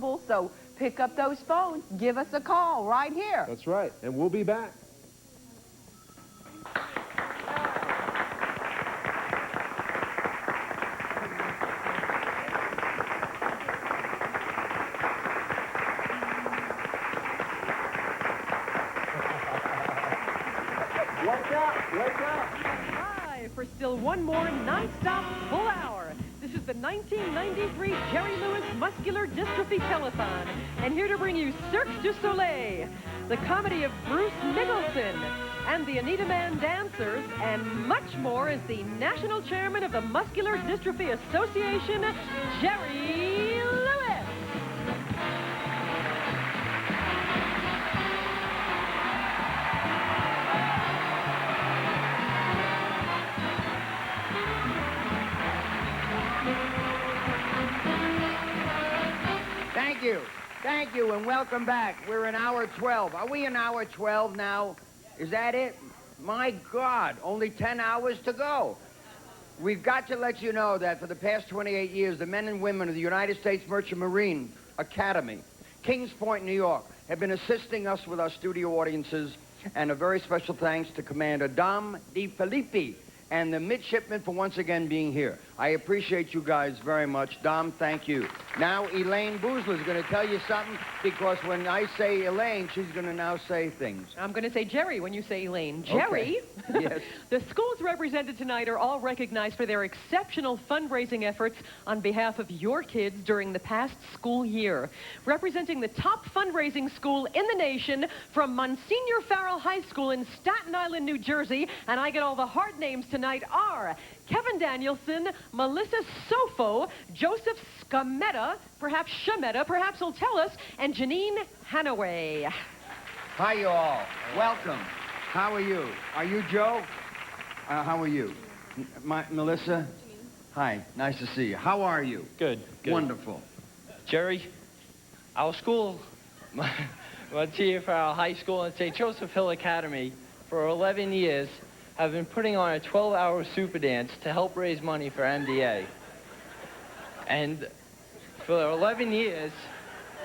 So pick up those phones. Give us a call right here. That's right. And we'll be back. Wake up! Wake up! Live for still one more non-stop full hour. This is the 1993 Jerry Lewis Muscular Dystrophy Telethon. And here to bring you Cirque du Soleil, the comedy of Bruce Nicholson, and the Anita Man Dancers, and much more is the National Chairman of the Muscular Dystrophy Association, Jerry Lewis. Thank you, and welcome back. We're in hour 12. Are we in hour 12 now? Is that it? My God, only 10 hours to go. We've got to let you know that for the past 28 years, the men and women of the United States Merchant Marine Academy, Kings Point, New York, have been assisting us with our studio audiences, and a very special thanks to Commander Dom DiFilippi and the midshipmen for once again being here. I appreciate you guys very much. Dom, thank you. Now, Elaine Boozler is going to tell you something, because when I say Elaine, she's going to now say things. I'm going to say Jerry when you say Elaine. Jerry? Okay. Yes. The schools represented tonight are all recognized for their exceptional fundraising efforts on behalf of your kids during the past school year. Representing the top fundraising school in the nation from Monsignor Farrell High School in Staten Island, New Jersey, and I get all the hard names tonight, are Kevin Danielson, Melissa Sofo, Joseph Scametta, perhaps Shametta, perhaps he'll tell us, and Janine Hanaway. Hi, you all. Welcome. How are you? Are you Joe? How are you? Melissa? Hi, nice to see you. How are you? Good, good. Wonderful. Jerry, our school, Monsignor Farrell High School and St. Joseph Hill Academy, for 11 years, have been putting on a 12-hour super dance to help raise money for MDA. And for 11 years,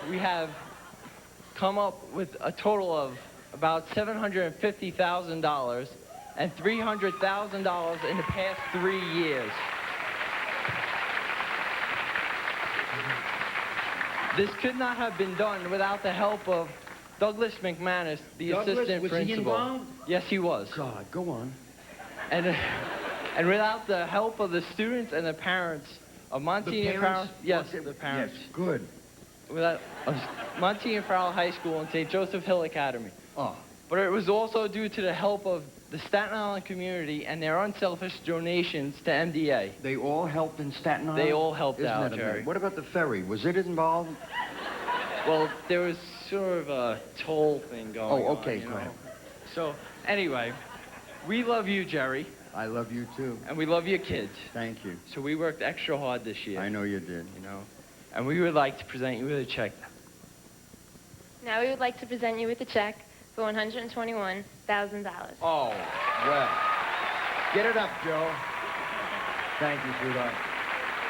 we have come up with a total of about $750,000 and $300,000 in the past 3 years. This could not have been done without the help of Douglas McManus, the assistant principal. Was he involved? Yes, he was. God, go on. And without the help of the students and the parents of Monsignor Farrell, yes, the parents. Yes, good. Without Monsignor Farrell High School and St. Joseph Hill Academy. Oh. But it was also due to the help of the Staten Island community and their unselfish donations to MDA. They all helped in Staten Island? They all helped Isn't out, that Jerry. amazing? What about the ferry? Was it involved? Well, there was sort of a toll thing going on. Oh, okay, go ahead. So, anyway, we love you, Jerry. I love you, too. And we love your kids. Thank you. So we worked extra hard this year. I know you did. You know, and we would like to present you with a check. Now we would like to present you with a check for $121,000. Oh, well. Get it up, Joe. Thank you, sweetheart.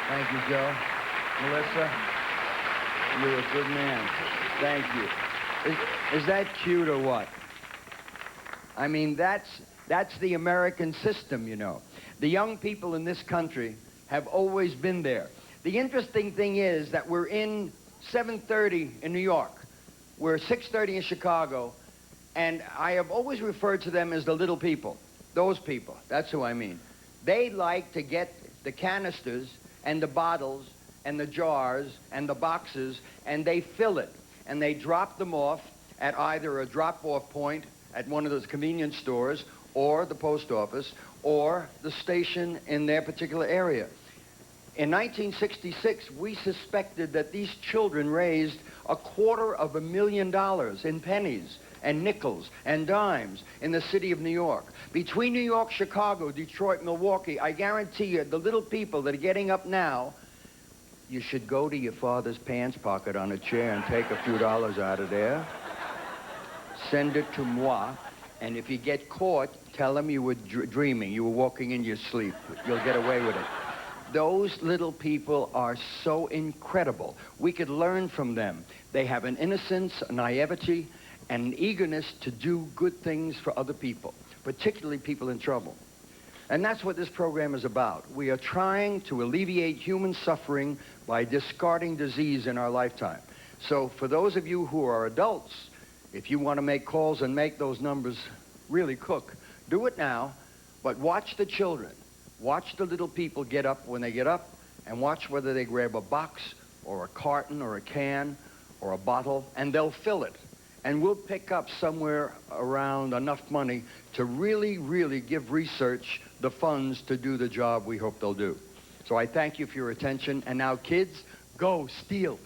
Thank you, Joe. Melissa, you're a good man. Thank you. Is that cute or what? I mean, that's the American system, you know. The young people in this country have always been there. The interesting thing is that we're in 7:30 in New York. We're 6:30 in Chicago, and I have always referred to them as the little people. Those people, that's who I mean. They like to get the canisters and the bottles and the jars and the boxes, and they fill it, and they drop them off at either a drop-off point at one of those convenience stores, or the post office, or the station in their particular area. In 1966, we suspected that these children raised $250,000 in pennies and nickels and dimes in the city of New York. Between New York, Chicago, Detroit, Milwaukee, I guarantee you, the little people that are getting up now, you should go to your father's pants pocket on a chair and take a few dollars out of there. Send it to moi. And if you get caught, tell them you were dreaming. You were walking in your sleep. You'll get away with it. Those little people are so incredible. We could learn from them. They have an innocence, a naivety, and an eagerness to do good things for other people, particularly people in trouble. And that's what this program is about. We are trying to alleviate human suffering by discarding disease in our lifetime. So for those of you who are adults, if you want to make calls and make those numbers really cook, do it now, but watch the children. Watch the little people get up when they get up, and watch whether they grab a box or a carton or a can or a bottle, and they'll fill it. And we'll pick up somewhere around enough money to really, really give research the funds to do the job we hope they'll do. So I thank you for your attention. And now, kids, go steal.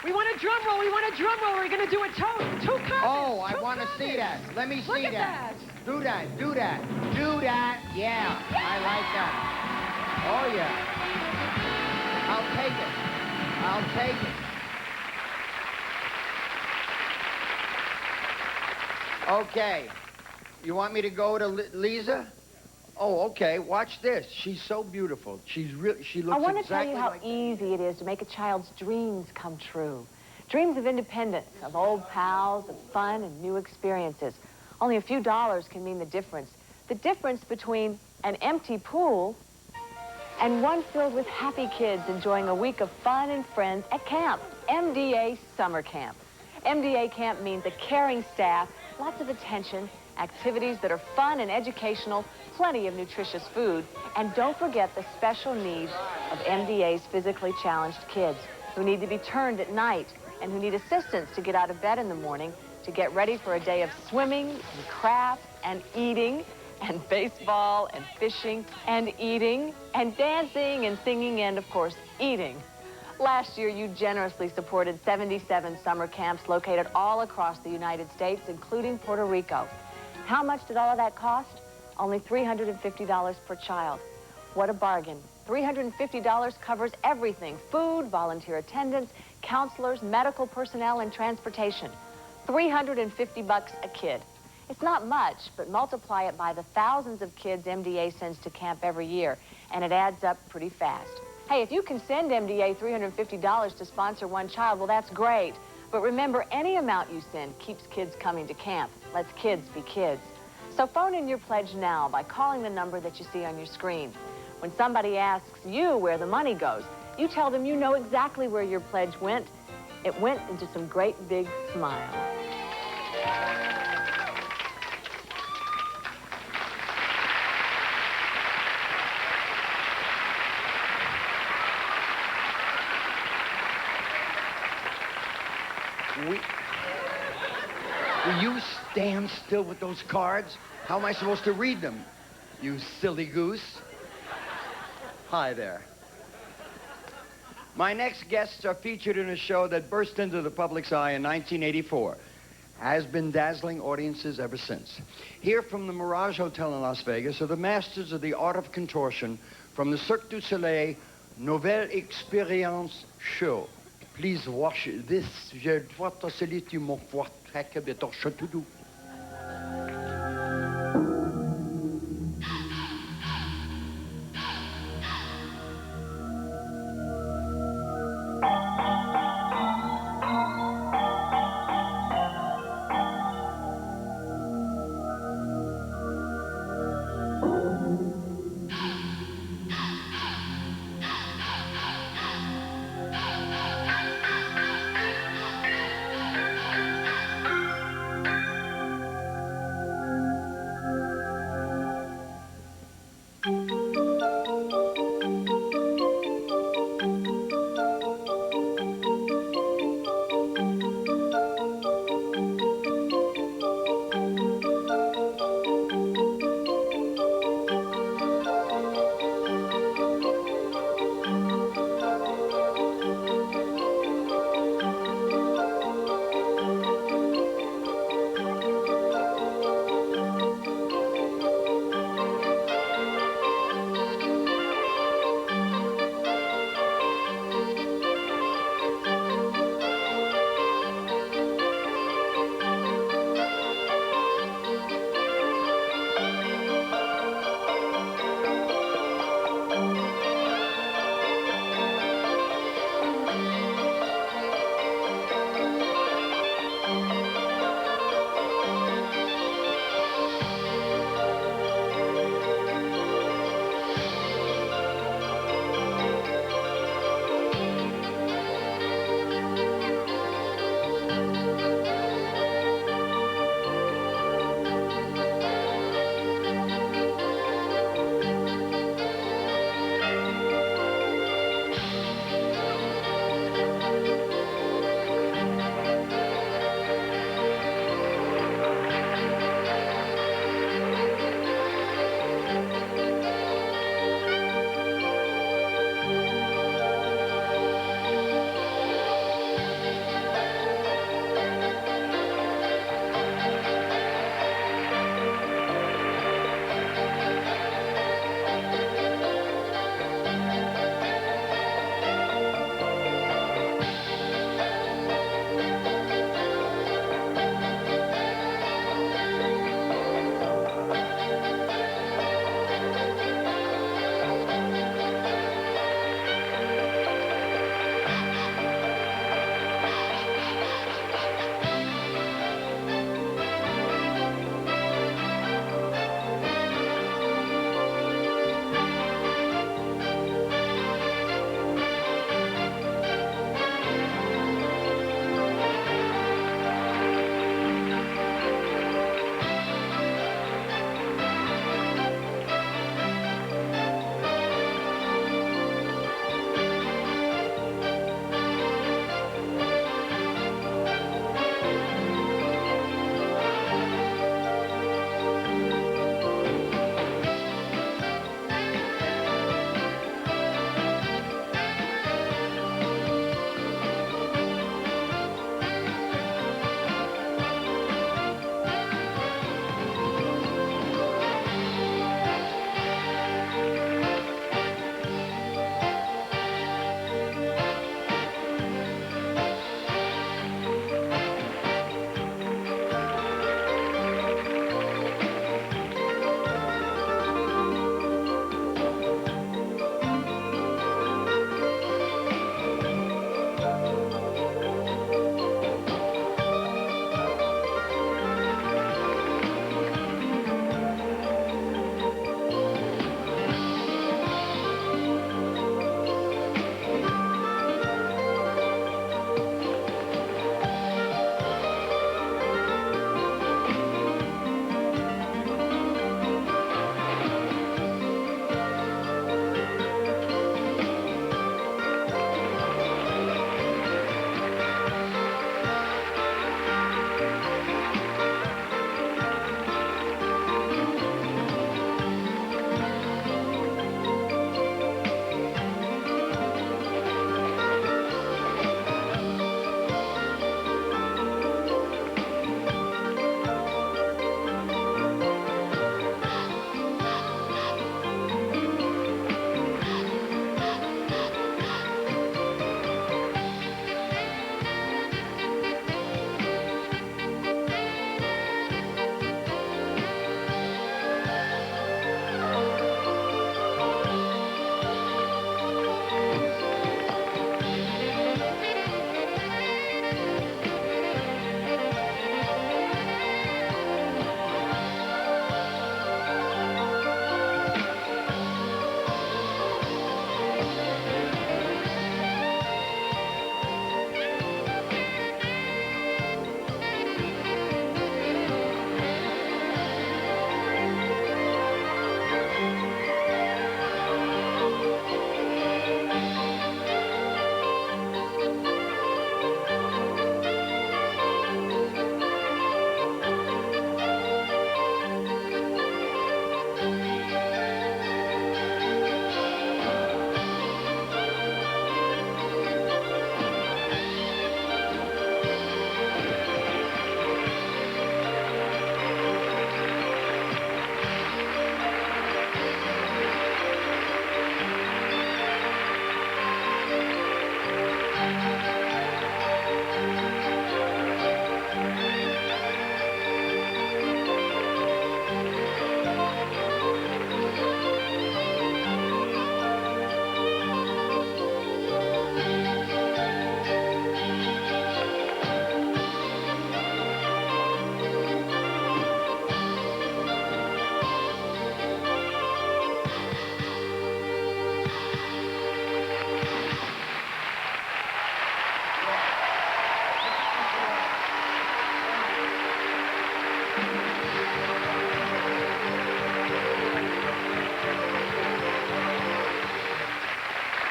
We want a drum roll. We want a drum roll. We're going to do a toast. 2 comments. Oh, I want to see that. Let me see that. Do that. Do that. Do that. Yeah. I like that. Oh, yeah. I'll take it. I'll take it. Okay. You want me to go to Lisa? Oh, okay. Watch this. She's so beautiful. She looks exactly like... I want to tell you how easy it is to make a child's dreams come true. Dreams of independence, of old pals, of fun and new experiences. Only a few dollars can mean the difference. The difference between an empty pool and one filled with happy kids enjoying a week of fun and friends at camp, MDA Summer Camp. MDA Camp means a caring staff, lots of attention, activities that are fun and educational, plenty of nutritious food, and don't forget the special needs of MDA's physically challenged kids who need to be turned at night and who need assistance to get out of bed in the morning to get ready for a day of swimming and crafts and eating and baseball and fishing and eating and dancing and singing and, of course, eating. Last year, you generously supported 77 summer camps located all across the United States, including Puerto Rico. How much did all of that cost? Only $350 per child. What a bargain. $350 covers everything: food, volunteer attendance, counselors, medical personnel, and transportation. $350 a kid. It's not much, but multiply it by the thousands of kids MDA sends to camp every year, and it adds up pretty fast. Hey, if you can send MDA $350 to sponsor one child, well, that's great. But remember, any amount you send keeps kids coming to camp, lets kids be kids. So phone in your pledge now by calling the number that you see on your screen. When somebody asks you where the money goes, you tell them you know exactly where your pledge went. It went into some great big smiles. Will you stand still with those cards? How am I supposed to read them? You silly goose. Hi there. My next guests are featured in a show that burst into the public's eye in 1984. Has been dazzling audiences ever since. Here from the Mirage Hotel in Las Vegas are the masters of the art of contortion from the Cirque du Soleil Nouvelle Experience Show. Please watch this. Je dois te saluer mon voix très béton chatoudou.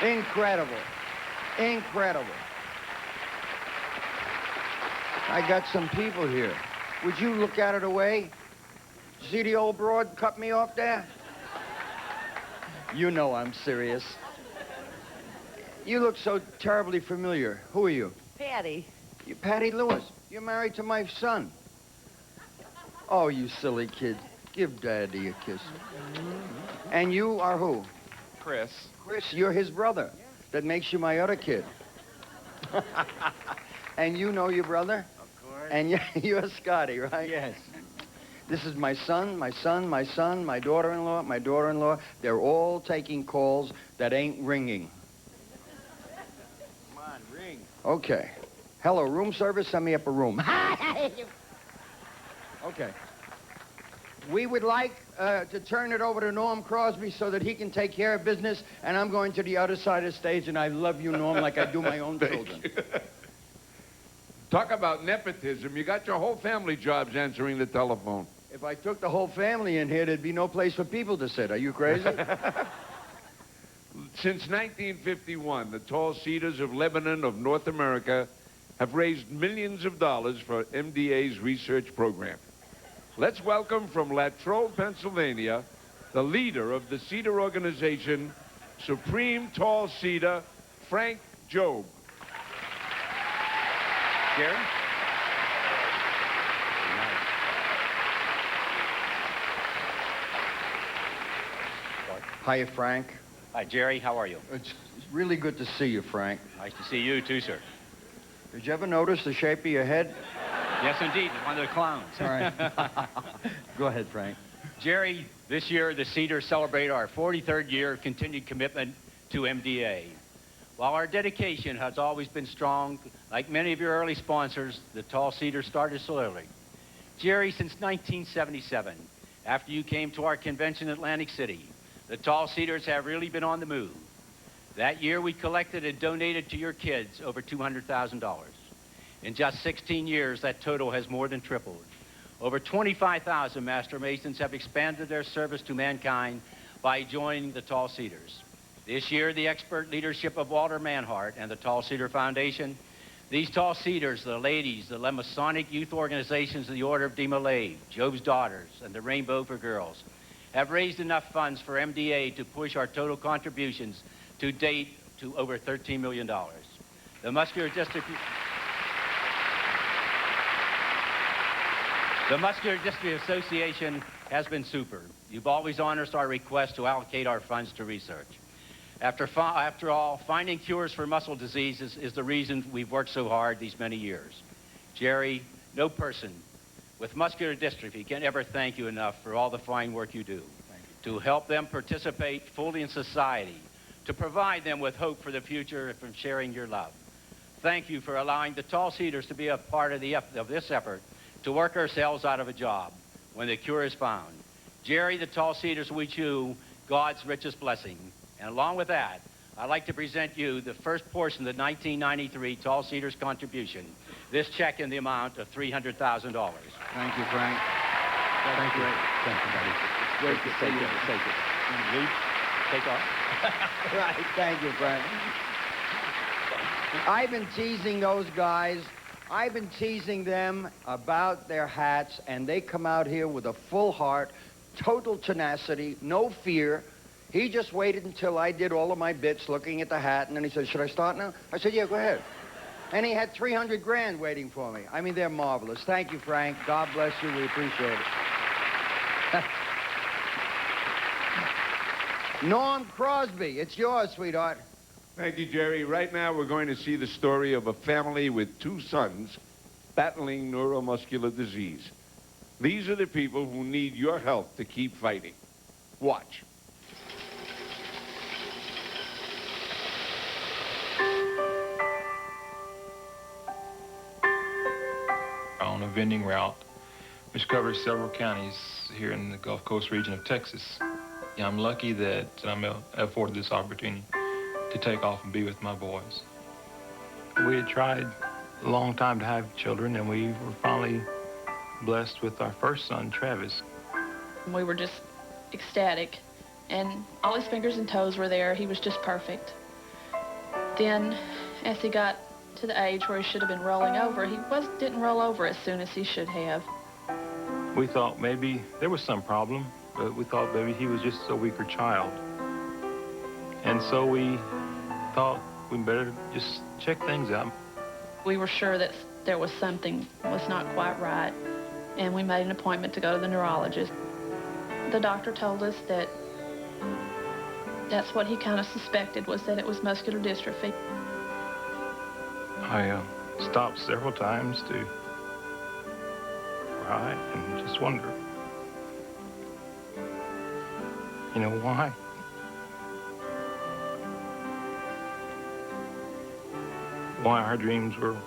Incredible. Incredible. I got some people here. Would you look out of the way? See the old broad cut me off there? You know I'm serious. You look so terribly familiar. Who are you? Patty. You Patty Lewis. You're married to my son. Oh, you silly kid. Give Daddy a kiss. And you are who? Chris. Chris, you're his brother. That makes you my other kid. And you know your brother? Of course. And you're Scotty, right? Yes. This is my son, my son, my son, my daughter-in-law, my daughter-in-law. They're all taking calls that ain't ringing. Come on, ring. Okay. Hello, room service, send me up a room. Okay. We would like to turn it over to Norm Crosby so that he can take care of business, and I'm going to the other side of the stage, and I love you, Norm, like I do my own children. Talk about nepotism. You got your whole family jobs answering the telephone. If I took the whole family in here, there'd be no place for people to sit. Are you crazy? Since 1951, the Tall Cedars of Lebanon of North America have raised millions of dollars for MDA's research program. Let's welcome from Latrobe, Pennsylvania, the leader of the Cedar organization, Supreme Tall Cedar, Frank Jobe. Jerry? Hiya, Frank. Hi, Jerry. How are you? It's really good to see you, Frank. Nice to see you, too, sir. Did you ever notice the shape of your head? Yes, indeed. It's one of the clowns. All right. Go ahead, Frank. Jerry, this year the Cedars celebrate our 43rd year of continued commitment to MDA. While our dedication has always been strong, like many of your early sponsors, the Tall Cedars started slowly. Jerry, since 1977, after you came to our convention in Atlantic City, the Tall Cedars have really been on the move. That year, we collected and donated to your kids over $200,000. In just 16 years, that total has more than tripled. Over 25,000 Master Masons have expanded their service to mankind by joining the Tall Cedars. This year, the expert leadership of Walter Manhart and the Tall Cedar Foundation, these Tall Cedars, the ladies, the Masonic youth organizations of the Order of Demolay, Job's Daughters, and the Rainbow for Girls, have raised enough funds for MDA to push our total contributions to date to over $13 million. The Muscular Dystrophy Association has been super. You've always honored our request to allocate our funds to research. After all, finding cures for muscle diseases is the reason we've worked so hard these many years. Jerry, no person with muscular dystrophy can ever thank you enough for all the fine work you do to help them participate fully in society, to provide them with hope for the future and from sharing your love. Thank you for allowing the Tall Cedars to be a part of this effort to work ourselves out of a job when the cure is found. Jerry, the Tall Cedars wish you God's richest blessing. And along with that, I'd like to present you the first portion of the 1993 Tall Cedars contribution, this check in the amount of $300,000. Thank you, Frank. Thank you. Thank you, buddy. It's great to see you. Take it. Leave. Take off. Right. Thank you, Frank. I've been teasing those guys. I've been teasing them about their hats, and they come out here with a full heart, total tenacity, no fear. He just waited until I did all of my bits looking at the hat, and then he said, should I start now? I said, yeah, go ahead. And he had 300 grand waiting for me. I mean, they're marvelous. Thank you, Frank. God bless you. We appreciate it. Norm Crosby, it's yours, sweetheart. Thank you, Jerry. Right now, we're going to see the story of a family with two sons battling neuromuscular disease. These are the people who need your help to keep fighting. Watch. On a vending route, which covers several counties here in the Gulf Coast region of Texas. I'm lucky that I'm afforded this opportunity to take off and be with my boys. We had tried a long time to have children, and we were finally blessed with our first son, Travis. We were just ecstatic, and all his fingers and toes were there. He was just perfect. Then, as he got to the age where he should have been rolling over, he didn't roll over as soon as he should have. We thought maybe there was some problem, but we thought maybe he was just a weaker child. And so we thought we better just check things out. We were sure that there was something was not quite right, and we made an appointment to go to the neurologist. The doctor told us that that's what he kind of suspected, was that it was muscular dystrophy. I stopped several times to cry and just wonder, you know, why? Why our dreams were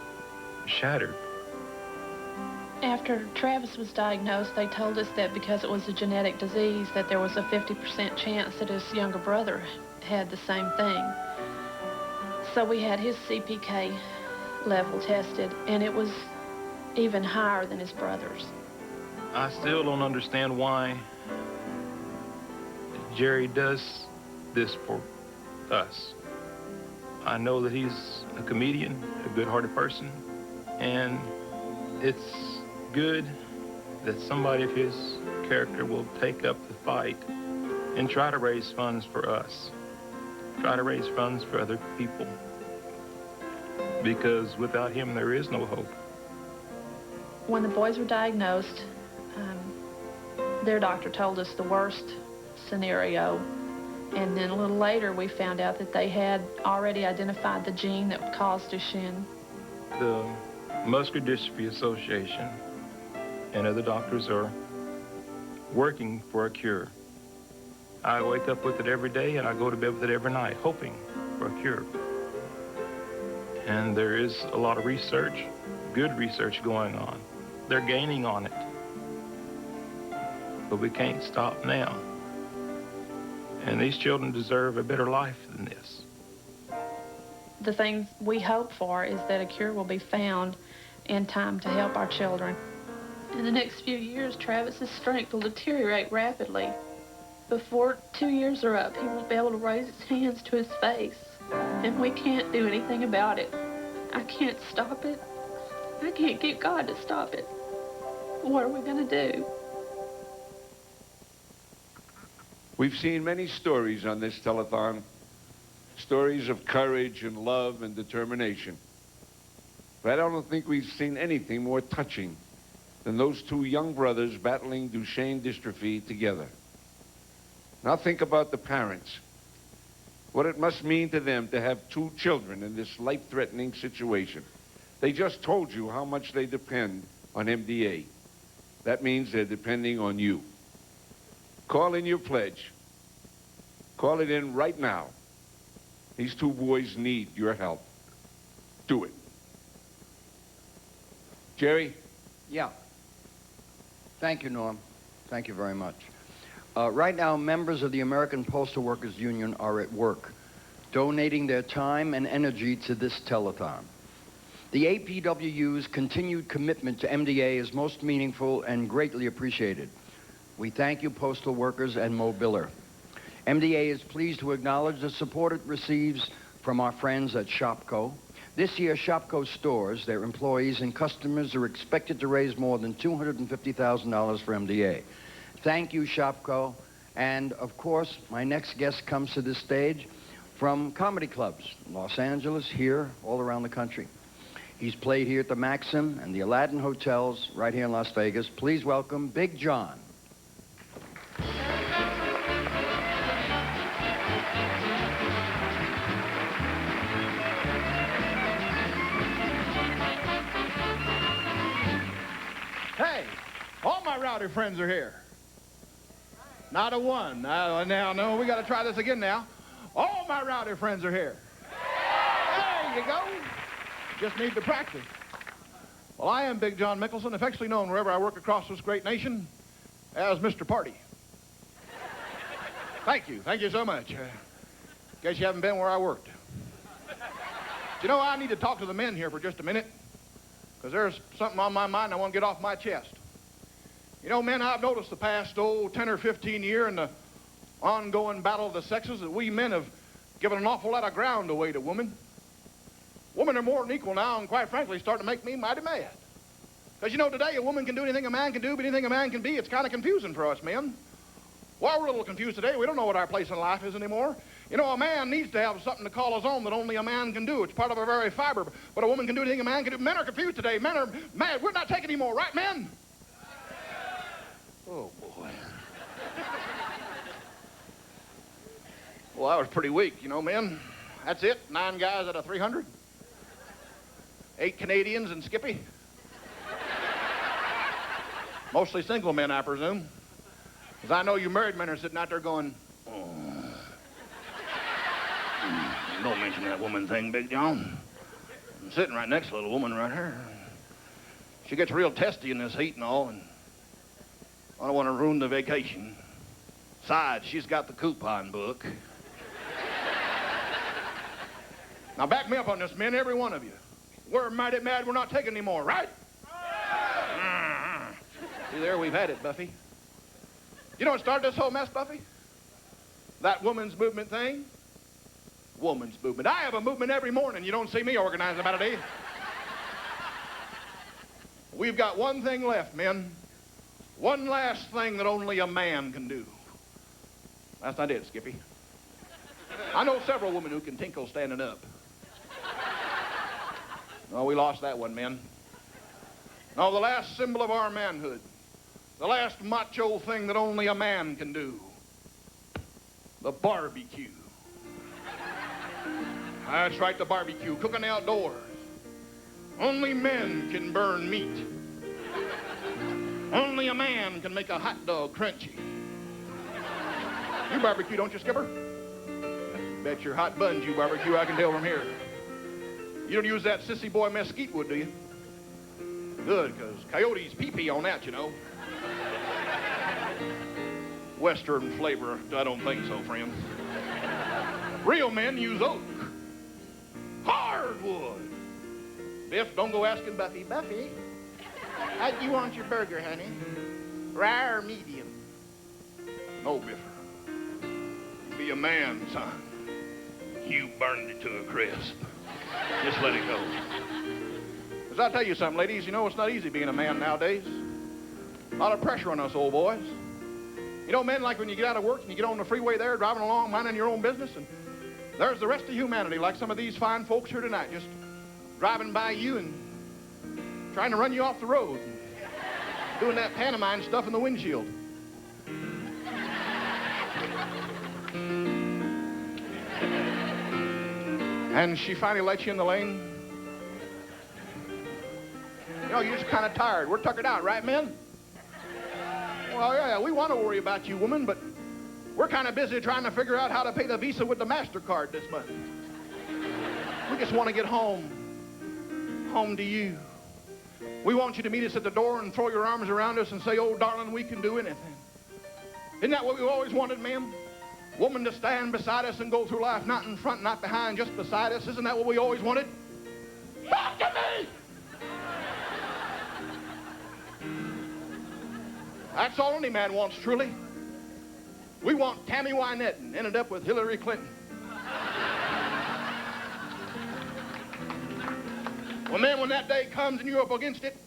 shattered. After Travis was diagnosed, they told us that because it was a genetic disease, that there was a 50% chance that his younger brother had the same thing. So we had his CPK level tested, and it was even higher than his brother's. I still don't understand why Jerry does this for us. I know that he's a comedian, a good-hearted person, and it's good that somebody of his character will take up the fight and try to raise funds for us, try to raise funds for other people, because without him there is no hope. When the boys were diagnosed, their doctor told us the worst scenario, and then a little later we found out that they had already identified the gene that would cause Duchenne. The Muscular Dystrophy Association and other doctors are working for a cure. I wake up with it every day and I go to bed with it every night, hoping for a cure. And there is a lot of research, good research going on. They're gaining on it. But we can't stop now. And these children deserve a better life than this. The thing we hope for is that a cure will be found in time to help our children. In the next few years, Travis's strength will deteriorate rapidly. Before 2 years are up, he won't be able to raise his hands to his face. And we can't do anything about it. I can't stop it. I can't get God to stop it. What are we going to do? We've seen many stories on this telethon, stories of courage and love and determination. But I don't think we've seen anything more touching than those two young brothers battling Duchenne dystrophy together. Now think about the parents, what it must mean to them to have two children in this life-threatening situation. They just told you how much they depend on MDA. That means they're depending on you. Call in your pledge. Call it in right now. These two boys need your help. Do it. Jerry? Yeah. Thank you, Norm. Thank you very much. Right now, members of the American Postal Workers Union are at work, donating their time and energy to this telethon. The APWU's continued commitment to MDA is most meaningful and greatly appreciated. We thank you, postal workers and Mo Biller. MDA is pleased to acknowledge the support it receives from our friends at Shopko. This year, Shopko stores, their employees and customers are expected to raise more than $250,000 for MDA. Thank you, Shopko. And, of course, my next guest comes to this stage from comedy clubs in Los Angeles, here, all around the country. He's played here at the Maxim and the Aladdin Hotels right here in Las Vegas. Please welcome Big John. Hey, all my rowdy friends are here. Not a one. Now, we got to try this again now. All my rowdy friends are here. There you go. Just need to practice. Well, I am Big John Mickelson, affectionately known wherever I work across this great nation as Mr. Party. Thank you. Thank you so much. In case you haven't been where I worked. You know, I need to talk to the men here for just a minute, because there's something on my mind I want to get off my chest. You know, men, I've noticed the past, 10 or 15 years in the ongoing battle of the sexes that we men have given an awful lot of ground away to women. Women are more than equal now, and quite frankly, starting to make me mighty mad. Because, you know, today a woman can do anything a man can do, but anything a man can be, it's kind of confusing for us men. Well, we're a little confused today. We don't know what our place in life is anymore. You know, a man needs to have something to call his own that only a man can do. It's part of our very fiber. But a woman can do anything a man can do. Men are confused today. Men are mad. We're not taking anymore, right, men? Oh, boy. Well, that was pretty weak, you know, men. That's it. 9 guys out of 300. 8 Canadians and Skippy. Mostly single men, I presume. Because I know you married men are sitting out there going, oh. Don't mention that woman thing, Big John. I'm sitting right next to a little woman right here. She gets real testy in this heat and all, and I don't want to ruin the vacation. Besides, she's got the coupon book. Now back me up on this, men, every one of you. We're mighty mad we're not taking anymore, right? See there, we've had it, Buffy. You know what started this whole mess, Buffy? That woman's movement thing. Woman's movement. I have a movement every morning. You don't see me organizing about it, do you? We've got one thing left, men. One last thing that only a man can do. That's not it, Skippy. I know several women who can tinkle standing up. No, we lost that one, men. No, the last symbol of our manhood. The last macho thing that only a man can do. The barbecue. That's right, the barbecue. Cooking outdoors. Only men can burn meat. Only a man can make a hot dog crunchy. You barbecue, don't you, Skipper? Bet your hot buns you barbecue, I can tell from here. You don't use that sissy boy mesquite wood, do you? Good, because coyotes pee-pee on that, you know. Western flavor, I don't think so, friend. Real men use oak. Hardwood. Biff, don't go asking Buffy. Buffy, how do you want your burger, honey? Rare or medium? No, Biffer. Be a man, son. You burned it to a crisp. Just let it go. Because I'll tell you something, ladies, you know it's not easy being a man nowadays. A lot of pressure on us old boys. You know, men, like when you get out of work and you get on the freeway there, driving along, minding your own business, and there's the rest of humanity, like some of these fine folks here tonight, just driving by you and trying to run you off the road, and doing that pantomime stuff in the windshield. And she finally lets you in the lane. You know, you're just kind of tired. We're tuckered out, right, men? Well, yeah, we want to worry about you, woman, but we're kind of busy trying to figure out how to pay the Visa with the MasterCard this month. We just want to get home. Home to you. We want you to meet us at the door and throw your arms around us and say, oh, darling, we can do anything. Isn't that what we've always wanted, ma'am? Woman to stand beside us and go through life, not in front, not behind, just beside us. Isn't that what we always wanted? Talk to me! That's all any man wants, truly. We want Tammy Wynette and ended up with Hillary Clinton. Well, man, when that day comes and you're up against it,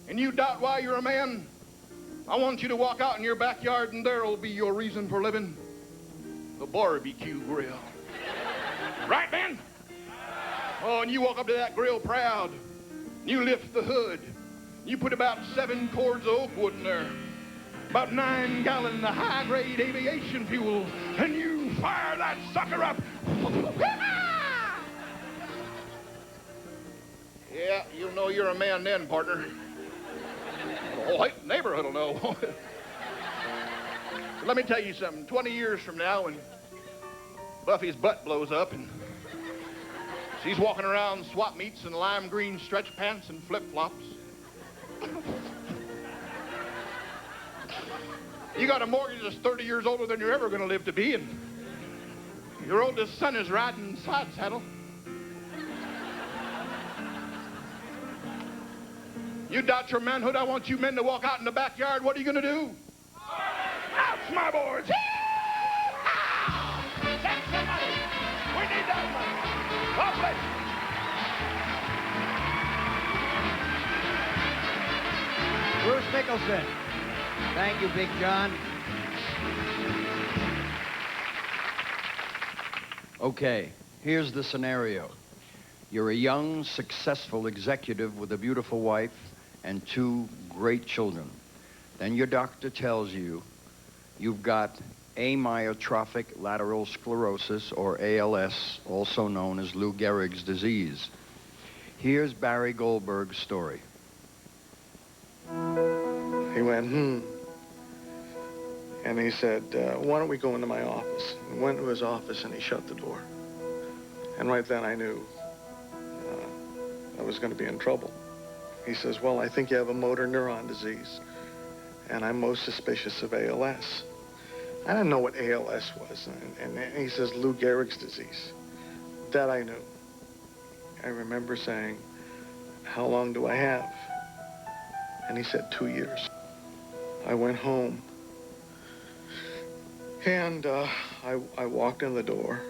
and you doubt why you're a man, I want you to walk out in your backyard and there'll be your reason for living. The barbecue grill. Right, Ben? Oh, and you walk up to that grill proud. You lift the hood. You put about 7 cords of oak wood in there. About 9 gallons of high-grade aviation fuel. And you fire that sucker up. Yeah, you'll know you're a man then, partner. The whole neighborhood will know. Let me tell you something. 20 years from now, when Buffy's butt blows up and she's walking around swap meets in lime green stretch pants and flip-flops. You got a mortgage that's 30 years older than you're ever going to live to be, and your oldest son is riding side saddle. You doubt your manhood. I want you men to walk out in the backyard. What are you going to do? Ouch, my boys! Send some money. We need that money. God bless you. Mickelson. Thank you, Big John. Okay, here's the scenario. You're a young, successful executive with a beautiful wife and 2 great children. Then your doctor tells you you've got amyotrophic lateral sclerosis, or ALS, also known as Lou Gehrig's disease. Here's Barry Goldberg's story. He went, and he said, why don't we go into my office? We went to his office and he shut the door. And right then I knew I was going to be in trouble. He says, well, I think you have a motor neuron disease, and I'm most suspicious of ALS. I didn't know what ALS was, and he says, Lou Gehrig's disease. That I knew. I remember saying, how long do I have? And he said, 2 years. I went home, and I walked in the door.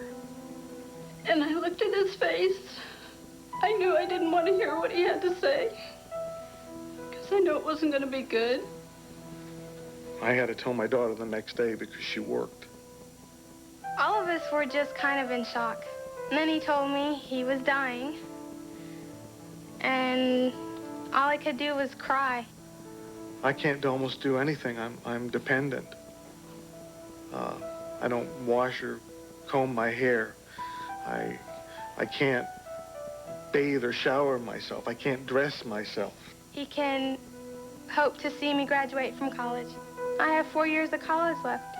And I looked at his face. I knew I didn't want to hear what he had to say, because I knew it wasn't going to be good. I had to tell my daughter the next day because she worked. All of us were just kind of in shock. And then he told me he was dying. And all I could do was cry. I can't almost do anything. I'm dependent. I don't wash or comb my hair. I can't bathe or shower myself. I can't dress myself. He can hope to see me graduate from college. I have 4 years of college left.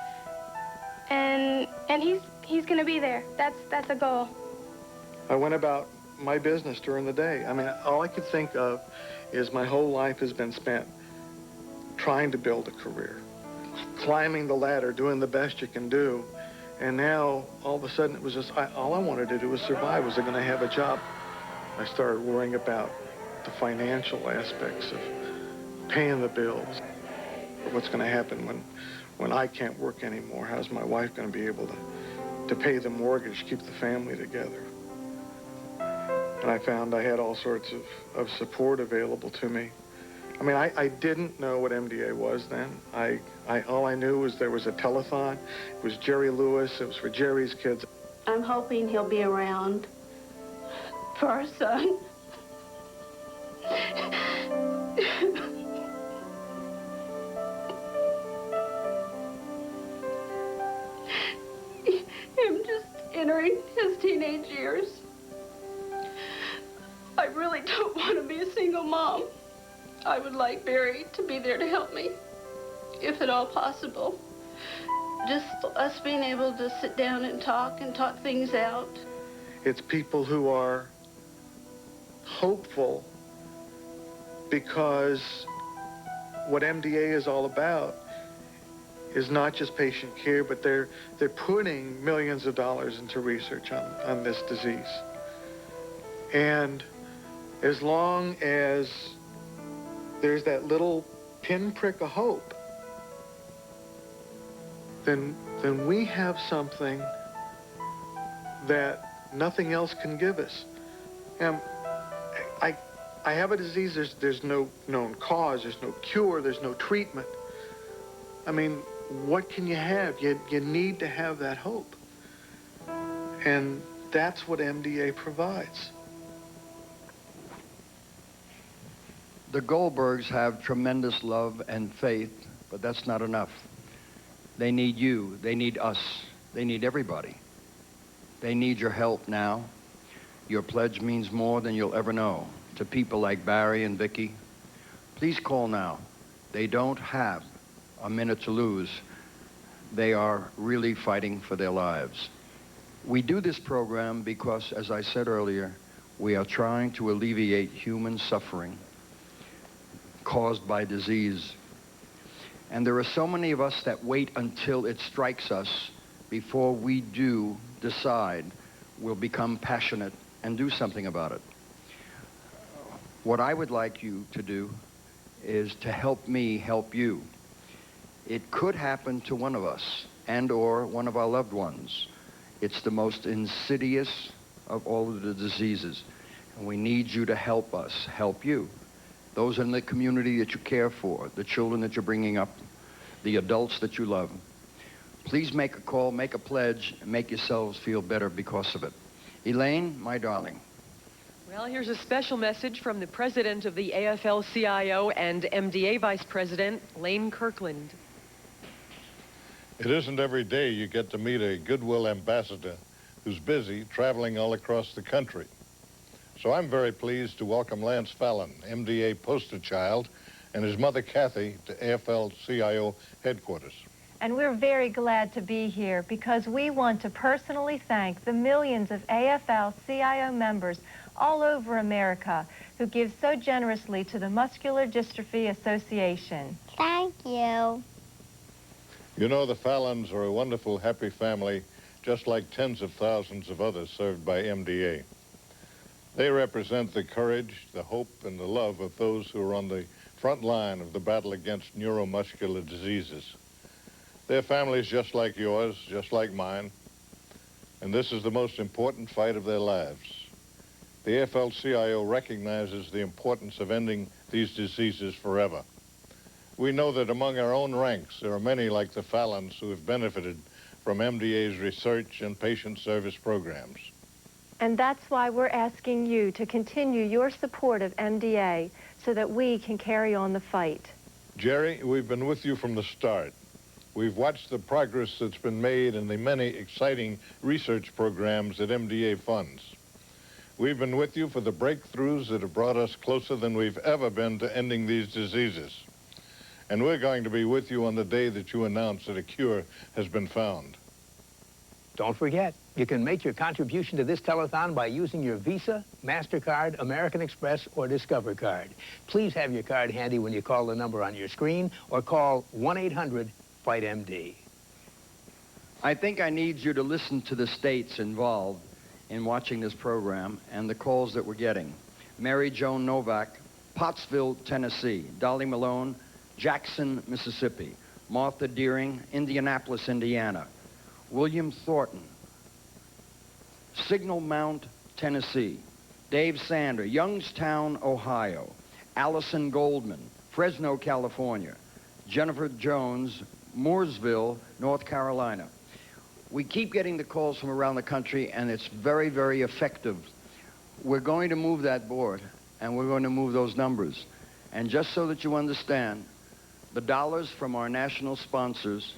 And he's going to be there. That's a goal. I went about my business during the day. I mean, all I could think of is my whole life has been spent trying to build a career, climbing the ladder, doing the best you can do. And now, all of a sudden, it was just, all I wanted to do was survive. Was I going to have a job? I started worrying about the financial aspects of paying the bills. What's going to happen when I can't work anymore? How's my wife going to be able to pay the mortgage, keep the family together? And I found I had all sorts of support available to me. I mean, I didn't know what MDA was then. All I knew was there was a telethon. It was Jerry Lewis. It was for Jerry's kids. I'm hoping he'll be around for our son. Him just entering his teenage years. I really don't want to be a single mom. I would like Barry to be there to help me, if at all possible. Just us being able to sit down and talk things out. It's people who are hopeful because what MDA is all about is not just patient care, but they're putting millions of dollars into research on this disease. And as long as there's that little pinprick of hope, then we have something that nothing else can give us. And I have a disease, there's no known cause, there's no cure, there's no treatment. I mean, what can you have? You need to have that hope. And that's what MDA provides. The Goldbergs have tremendous love and faith, but that's not enough. They need you. They need us. They need everybody. They need your help now. Your pledge means more than you'll ever know to people like Barry and Vicki. Please call now. They don't have a minute to lose. They are really fighting for their lives. We do this program because, as I said earlier, we are trying to alleviate human suffering caused by disease. And there are so many of us that wait until it strikes us before we do decide we'll become passionate and do something about it. What I would like you to do is to help me help you. It could happen to one of us and or one of our loved ones. It's the most insidious of all of the diseases. And we need you to help us help you. those in the community that you care for, the children that you're bringing up, the adults that you love. Please make a call, make a pledge, and make yourselves feel better because of it. Elaine, my darling. Well, here's a special message from the president of the AFL-CIO and MDA Vice President, Lane Kirkland. It isn't every day you get to meet a Goodwill ambassador who's busy traveling all across the country. So I'm very pleased to welcome Lance Fallon, MDA poster child, and his mother Kathy to AFL-CIO headquarters. And we're very glad to be here because we want to personally thank the millions of AFL-CIO members all over America who give so generously to the Muscular Dystrophy Association. Thank you. You know, the Fallons are a wonderful, happy family, just like tens of thousands of others served by MDA. They represent the courage, the hope, and the love of those who are on the front line of the battle against neuromuscular diseases. Their families just like yours, just like mine, and this is the most important fight of their lives. The AFL-CIO recognizes the importance of ending these diseases forever. We know that among our own ranks, there are many like the Fallons who have benefited from MDA's research and patient service programs. And that's why we're asking you to continue your support of MDA so that we can carry on the fight. Jerry, we've been with you from the start. We've watched the progress that's been made and the many exciting research programs that MDA funds. We've been with you for the breakthroughs that have brought us closer than we've ever been to ending these diseases. And we're going to be with you on the day that you announce that a cure has been found. Don't forget, you can make your contribution to this telethon by using your Visa, MasterCard, American Express, or Discover card. Please have your card handy when you call the number on your screen or call 1-800-FIGHT-MD. I think I need you to listen to the states involved in watching this program and the calls that we're getting. Mary Joan Novak, Pottsville, Tennessee. Dolly Malone, Jackson, Mississippi. Martha Deering, Indianapolis, Indiana. William Thornton, Signal Mount, Tennessee. Dave Sander, Youngstown, Ohio. Allison Goldman, Fresno, California. Jennifer Jones, Mooresville, North Carolina. We keep getting the calls from around the country, and it's very, very effective. We're going to move that board, and we're going to move those numbers. And just so that you understand, the dollars from our national sponsors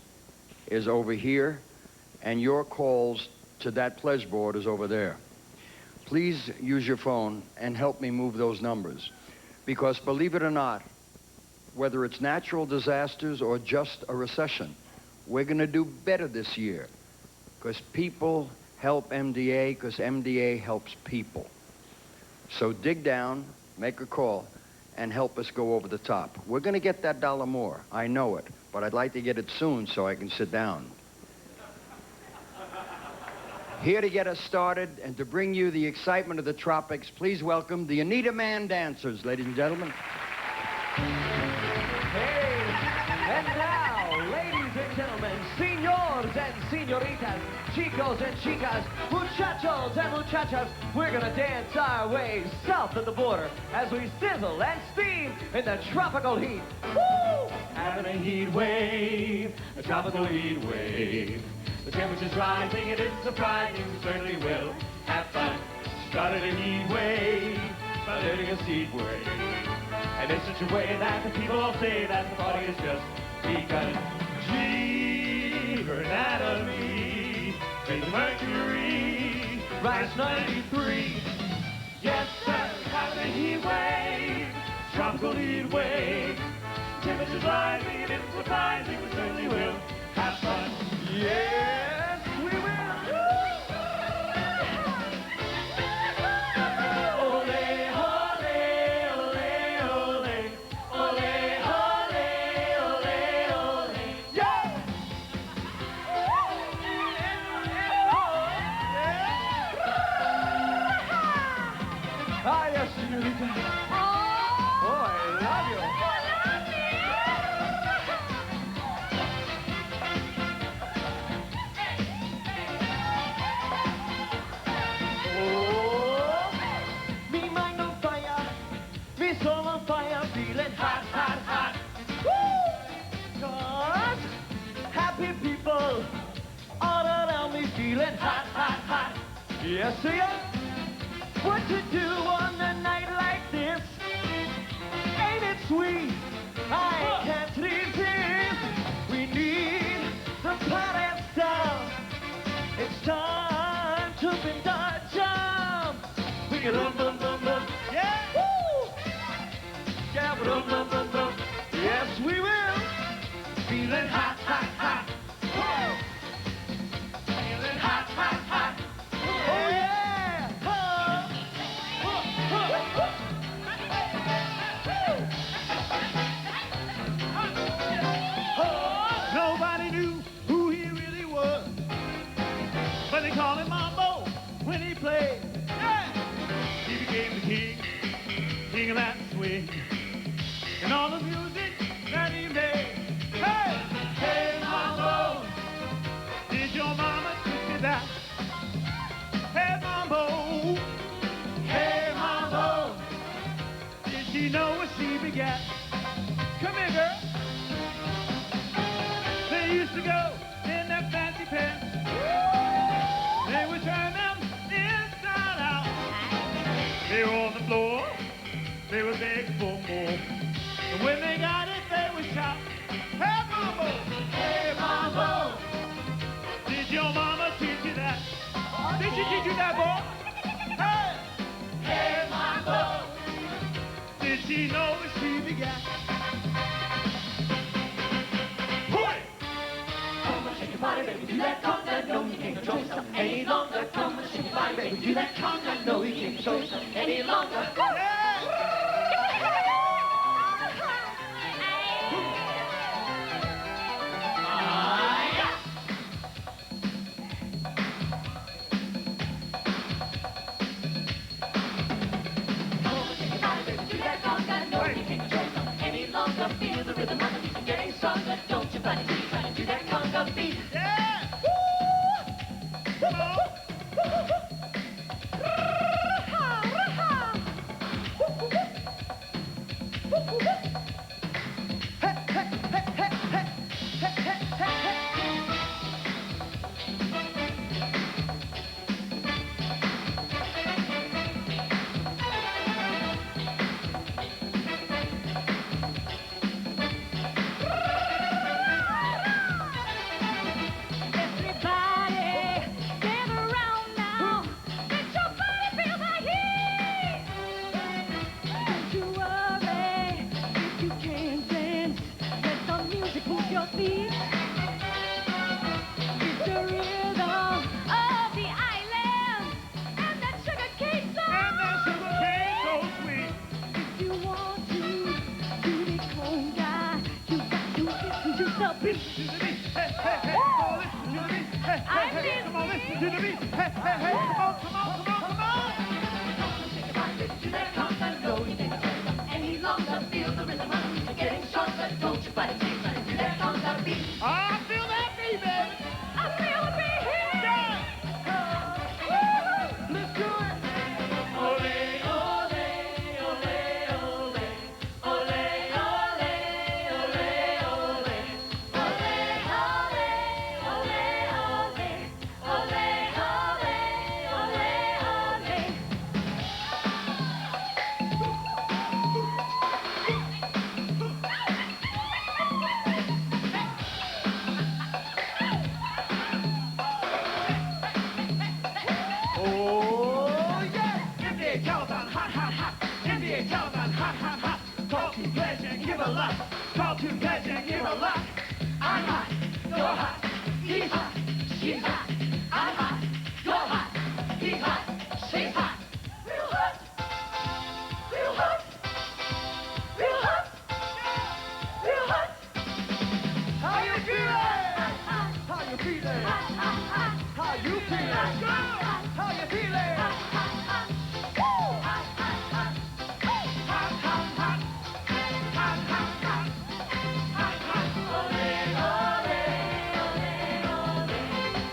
is over here, and your calls to that pledge board is over there. Please use your phone and help me move those numbers. Because believe it or not, whether it's natural disasters or just a recession, we're going to do better this year. Because people help MDA, because MDA helps people. So dig down, make a call, and help us go over the top. We're going to get that dollar more. I know it. But I'd like to get it soon so I can sit down. Here to get us started and to bring you the excitement of the tropics, please welcome the Anita Man Dancers, ladies and gentlemen. Hey, and now, ladies and gentlemen, senors and senoritas, chicos and chicas, muchachos and muchachas, we're gonna dance our way south of the border as we sizzle and steam in the tropical heat. Woo! Having a heat wave, a tropical heat wave. The temperature's rising, it isn't surprising, we certainly will have fun. Started a heat wave by letting us heat wave. And in such a way that the people all say that the party is just begun. G for anatomy, in the mercury, minus 93. Yes, sir, having a heat wave, tropical heat wave. Temperature's rising, it isn't surprising, we certainly will have fun. Yes, we will. Ole, ole, ole, ole. Ole, ole, ole, ole. Yeah! Hi, yes, señorita. Oh, I love you. Yes, sir. What to do on a night like this? Ain't it sweet? I can't resist. We need the party sound. It's time to bend our jump. We can rum, bum, bum, bum. Yeah. Woo. Yeah, rum, bum, bum, bum. Yes, we will. Feeling hot, hot, hot. Woo. Feeling hot, hot, hot. Oh, yeah. Nobody knew who he really was, but they called him Mambo when he played. Yeah. He became the king of that swing, and all the music that he made. Hey, hey, Mambo, did your mama teach you that? Hey, Mambo, hey, Mambo, did she know what she begat? Come here, girl. They used to go in their fancy pants. They would turn them inside out. They were on the floor. They would beg for more. And when they got it, they would shout, hey, Mambo! Hey, Mambo! Did your mama teach you that? Did she teach you that, boy? Hey! Hey, Mambo! Did she know that she began? Body, baby, do that conga, no, you can't control yourself any longer. Come and shake your body, baby, do that conga, no, you can't control yourself any longer. Feel the rhythm of the music getting stronger. Don't you find it easy trying to do that conga beat? Yeah! Come on!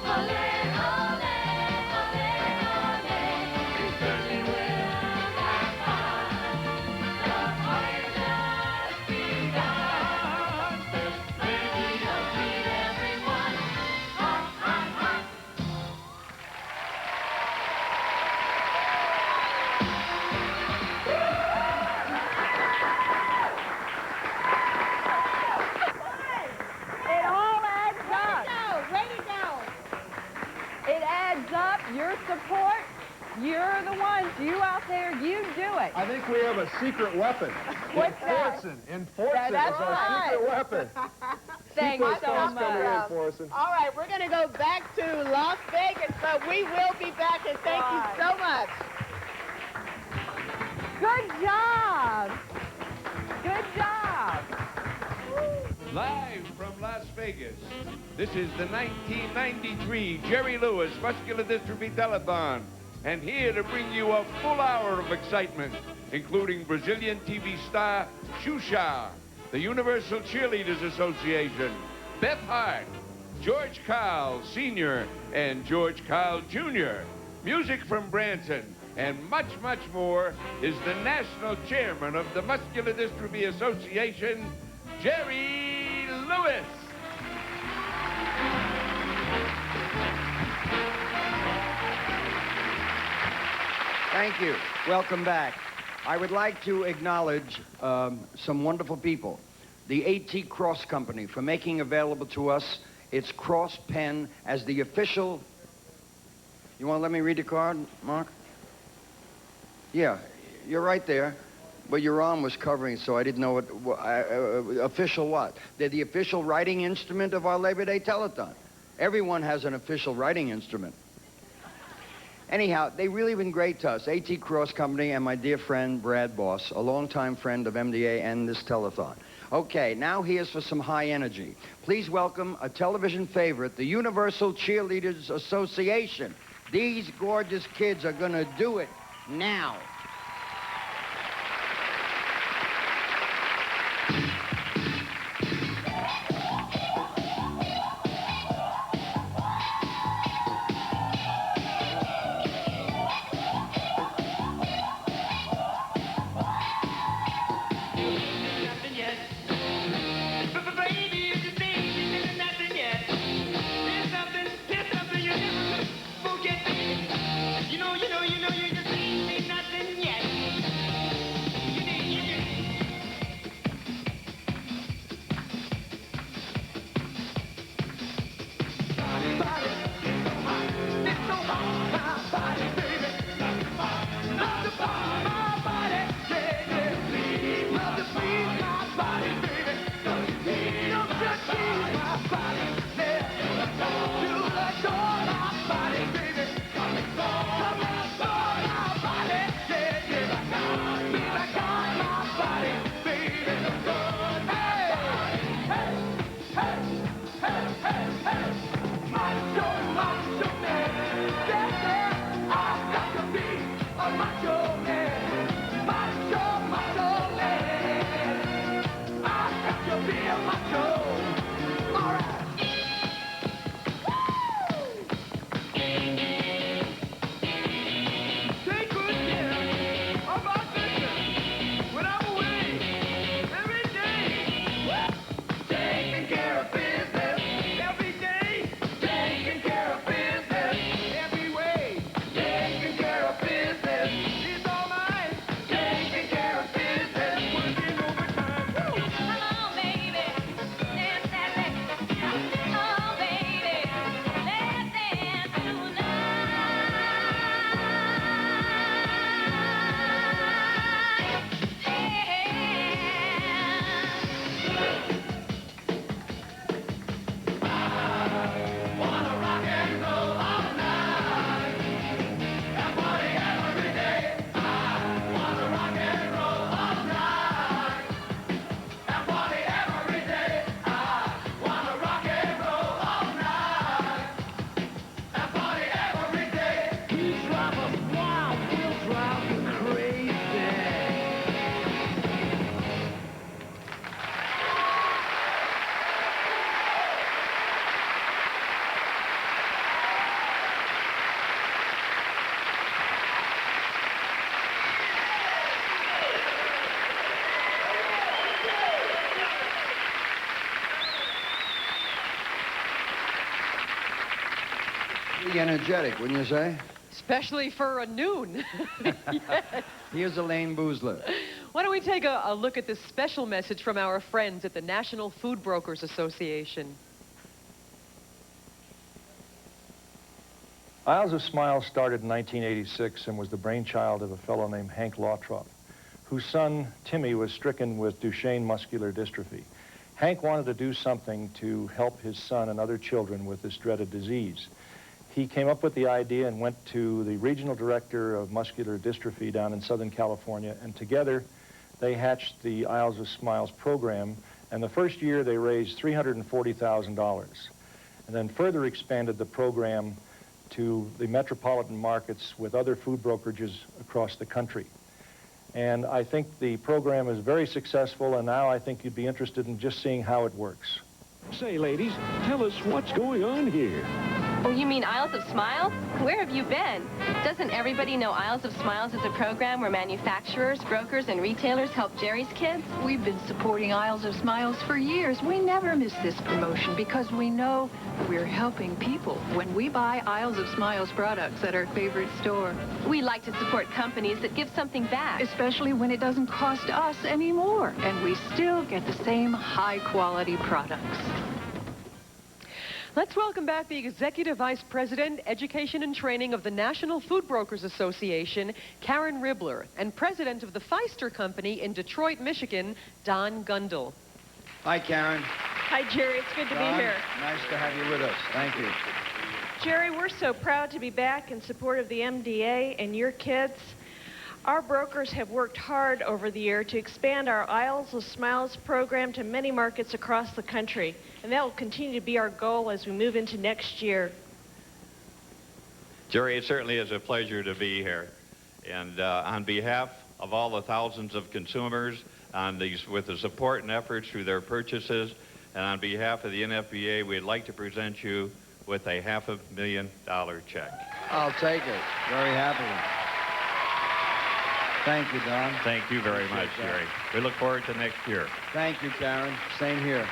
Ole, it. I think we have a secret weapon. What's that? Enforcing That's is our right. secret weapon. Thanks Sequence so calls much. coming in, Forson. All right, we're going to go back to Las Vegas, but we will be back, and thank you so much. Good job. Good job. Live from Las Vegas, this is the 1993 Jerry Lewis Muscular Dystrophy Telethon. And here to bring you a full hour of excitement, including Brazilian TV star Xuxa, the Universal Cheerleaders Association, Beth Hart, George Carl Sr. and George Carl Jr., music from Branson, and much, much more is the National Chairman of the Muscular Dystrophy Association, Jerry Lewis. Thank you. Welcome back. I would like to acknowledge some wonderful people. The AT Cross Company for making available to us its Cross pen as the official... You want to let me read the card, Mark? Yeah, you're right there. But your arm was covering, so I didn't know what official what? They're the official writing instrument of our Labor Day Telethon. Everyone has an official writing instrument. Anyhow, they've really been great to us. AT Cross Company and my dear friend, Brad Boss, a longtime friend of MDA and this telethon. Okay, now here's for some high energy. Please welcome a television favorite, the Universal Cheerleaders Association. These gorgeous kids are gonna do it now. Energetic, wouldn't you say? Especially for a noon. Yes. Here's Elaine Boozler. Why don't we take a look at this special message from our friends at the National Food Brokers Association. Isles of Smiles started in 1986 and was the brainchild of a fellow named Hank Lawtrop, whose son, Timmy, was stricken with Duchenne muscular dystrophy. Hank wanted to do something to help his son and other children with this dreaded disease. He came up with the idea and went to the regional director of muscular dystrophy down in Southern California, and together they hatched the Isles of Smiles program, and the first year they raised $340,000, and then further expanded the program to the metropolitan markets with other food brokerages across the country. And I think the program is very successful, and now I think you'd be interested in just seeing how it works. Say, ladies, tell us what's going on here. Oh, you mean Isles of Smiles? Where have you been? Doesn't everybody know Isles of Smiles is a program where manufacturers, brokers, and retailers help Jerry's kids? We've been supporting Isles of Smiles for years. We never miss this promotion because we know we're helping people when we buy Isles of Smiles products at our favorite store. We like to support companies that give something back. Especially when it doesn't cost us any more, and we still get the same high-quality products. Let's welcome back the Executive Vice President, Education and Training of the National Food Brokers Association, Karen Ribler, and President of the Pfister Company in Detroit, Michigan, Don Gundel. Hi, Karen. Hi, Jerry. It's good to Don, be here. Nice to have you with us. Thank you. Jerry, we're so proud to be back in support of the MDA and your kids. Our brokers have worked hard over the year to expand our Isles of Smiles program to many markets across the country, and that will continue to be our goal as we move into next year. Jerry, it certainly is a pleasure to be here. And on behalf of all the thousands of consumers with the support and efforts through their purchases, and on behalf of the NFBA, we'd like to present you with a $500,000 check. I'll take it very happily. Thank you, Don. Thank you very much, Jerry. We look forward to next year. Thank you, Karen. Same here.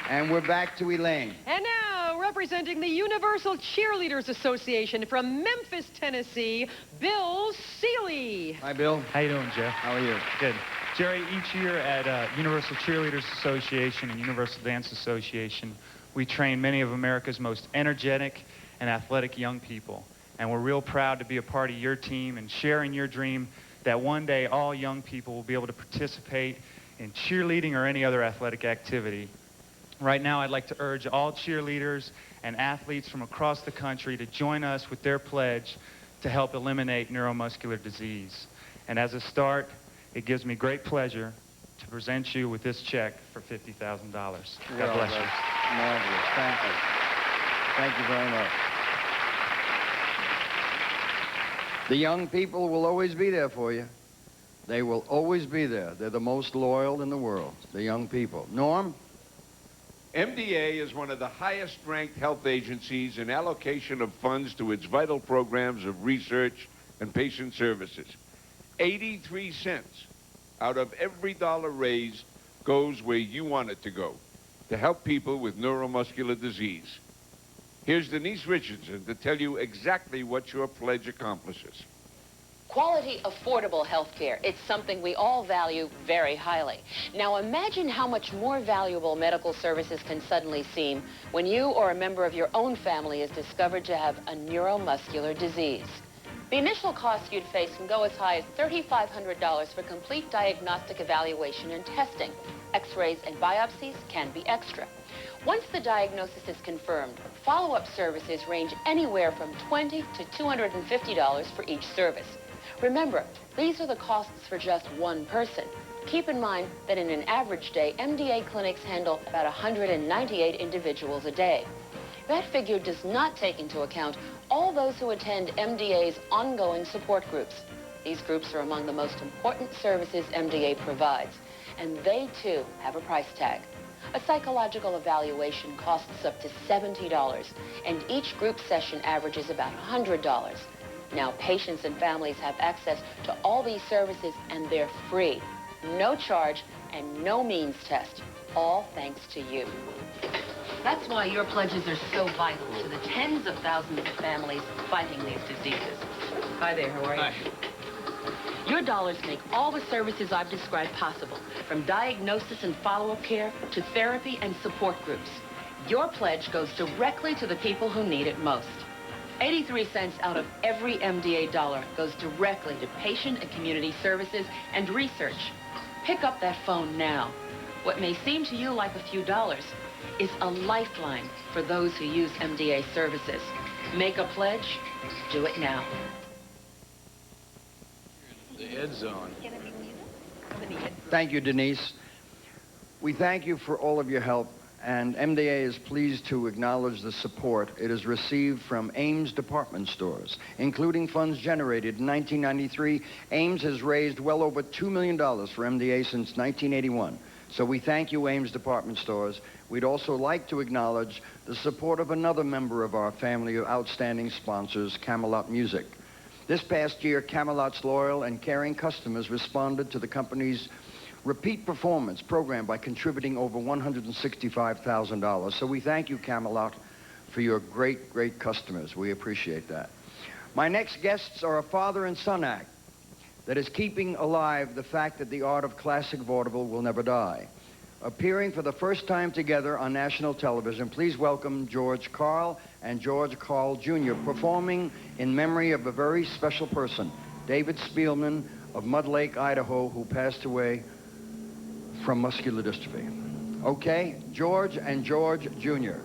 And we're back to Elaine. And now, representing the Universal Cheerleaders Association from Memphis, Tennessee, Bill Seeley. Hi, Bill. How you doing, Jeff? How are you? Good. Jerry, each year at Universal Cheerleaders Association and Universal Dance Association, we train many of America's most energetic and athletic young people. And we're real proud to be a part of your team and sharing your dream that one day all young people will be able to participate in cheerleading or any other athletic activity. Right now, I'd like to urge all cheerleaders and athletes from across the country to join us with their pledge to help eliminate neuromuscular disease. And as a start, it gives me great pleasure to present you with this check for $50,000. God bless you. Marvelous. Thank you. Thank you very much. The young people will always be there for you. They will always be there. They're the most loyal in the world, the young people. Norm? MDA is one of the highest-ranked health agencies in allocation of funds to its vital programs of research and patient services. 83 cents out of every dollar raised goes where you want it to go, to help people with neuromuscular disease. Here's Denise Richardson to tell you exactly what your pledge accomplishes. Quality, affordable health care. It's something we all value very highly. Now imagine how much more valuable medical services can suddenly seem when you or a member of your own family is discovered to have a neuromuscular disease. The initial cost you'd face can go as high as $3,500 for complete diagnostic evaluation and testing. X-rays and biopsies can be extra. Once the diagnosis is confirmed, follow-up services range anywhere from $20 to $250 for each service. Remember, these are the costs for just one person. Keep in mind that in an average day, MDA clinics handle about 198 individuals a day. That figure does not take into account all those who attend MDA's ongoing support groups. These groups are among the most important services MDA provides, and they, too, have a price tag. A psychological evaluation costs up to $70, and each group session averages about $100. Now, patients and families have access to all these services, and they're free. No charge and no means test, all thanks to you. That's why your pledges are so vital to the tens of thousands of families fighting these diseases. Hi there, how are you? Hi. Your dollars make all the services I've described possible, from diagnosis and follow-up care to therapy and support groups. Your pledge goes directly to the people who need it most. 83 cents out of every MDA dollar goes directly to patient and community services and research. Pick up that phone now. What may seem to you like a few dollars is a lifeline for those who use MDA services. Make a pledge. Do it now. The Ed Zone. Thank you, Denise. We thank you for all of your help, and MDA is pleased to acknowledge the support it has received from Ames department stores. Including funds generated in 1993, Ames has raised well over $2 million for MDA since 1981. So we thank you, Ames department stores. We'd also like to acknowledge the support of another member of our family of outstanding sponsors, Camelot Music. This past year, Camelot's loyal and caring customers responded to the company's repeat performance program by contributing over $165,000. So we thank you, Camelot, for your great, great customers. We appreciate that. My next guests are a father and son act that is keeping alive the fact that the art of classic vaudeville will never die. Appearing for the first time together on national television, please welcome George Carl and George Carl Jr., performing in memory of a very special person, David Spielman of Mud Lake, Idaho, who passed away from muscular dystrophy. Okay, George and George Jr.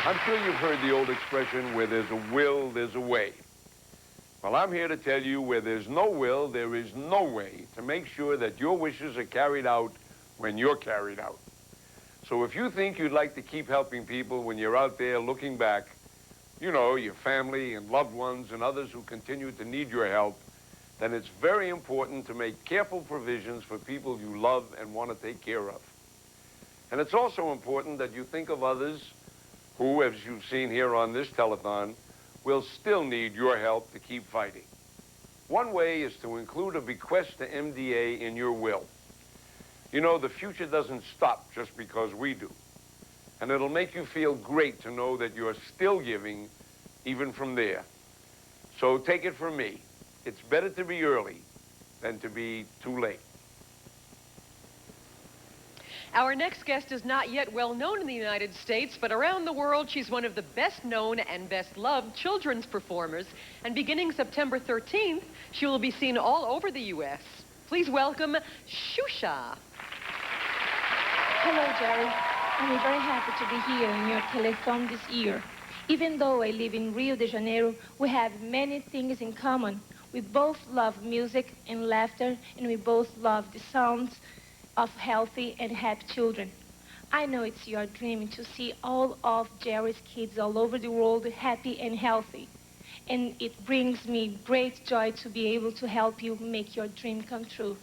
I'm sure you've heard the old expression, where there's a will, there's a way. Well, I'm here to tell you, where there's no will, there is no way to make sure that your wishes are carried out when you're carried out. So if you think you'd like to keep helping people when you're out there looking back, you know, your family and loved ones and others who continue to need your help, then it's very important to make careful provisions for people you love and want to take care of. And it's also important that you think of others who, as you've seen here on this telethon, will still need your help to keep fighting. One way is to include a bequest to MDA in your will. You know, the future doesn't stop just because we do. And it'll make you feel great to know that you're still giving, even from there. So take it from me. It's better to be early than to be too late. Our next guest is not yet well known in the United States, but around the world, she's one of the best known and best loved children's performers. And beginning September 13th, she will be seen all over the U.S. Please welcome Shusha. Hello, Jerry. I'm very happy to be here in your telethon this year. Even though I live in Rio de Janeiro, we have many things in common. We both love music and laughter, and we both love the sounds of healthy and happy children. I know it's your dream to see all of Jerry's kids all over the world happy and healthy. And it brings me great joy to be able to help you make your dream come true.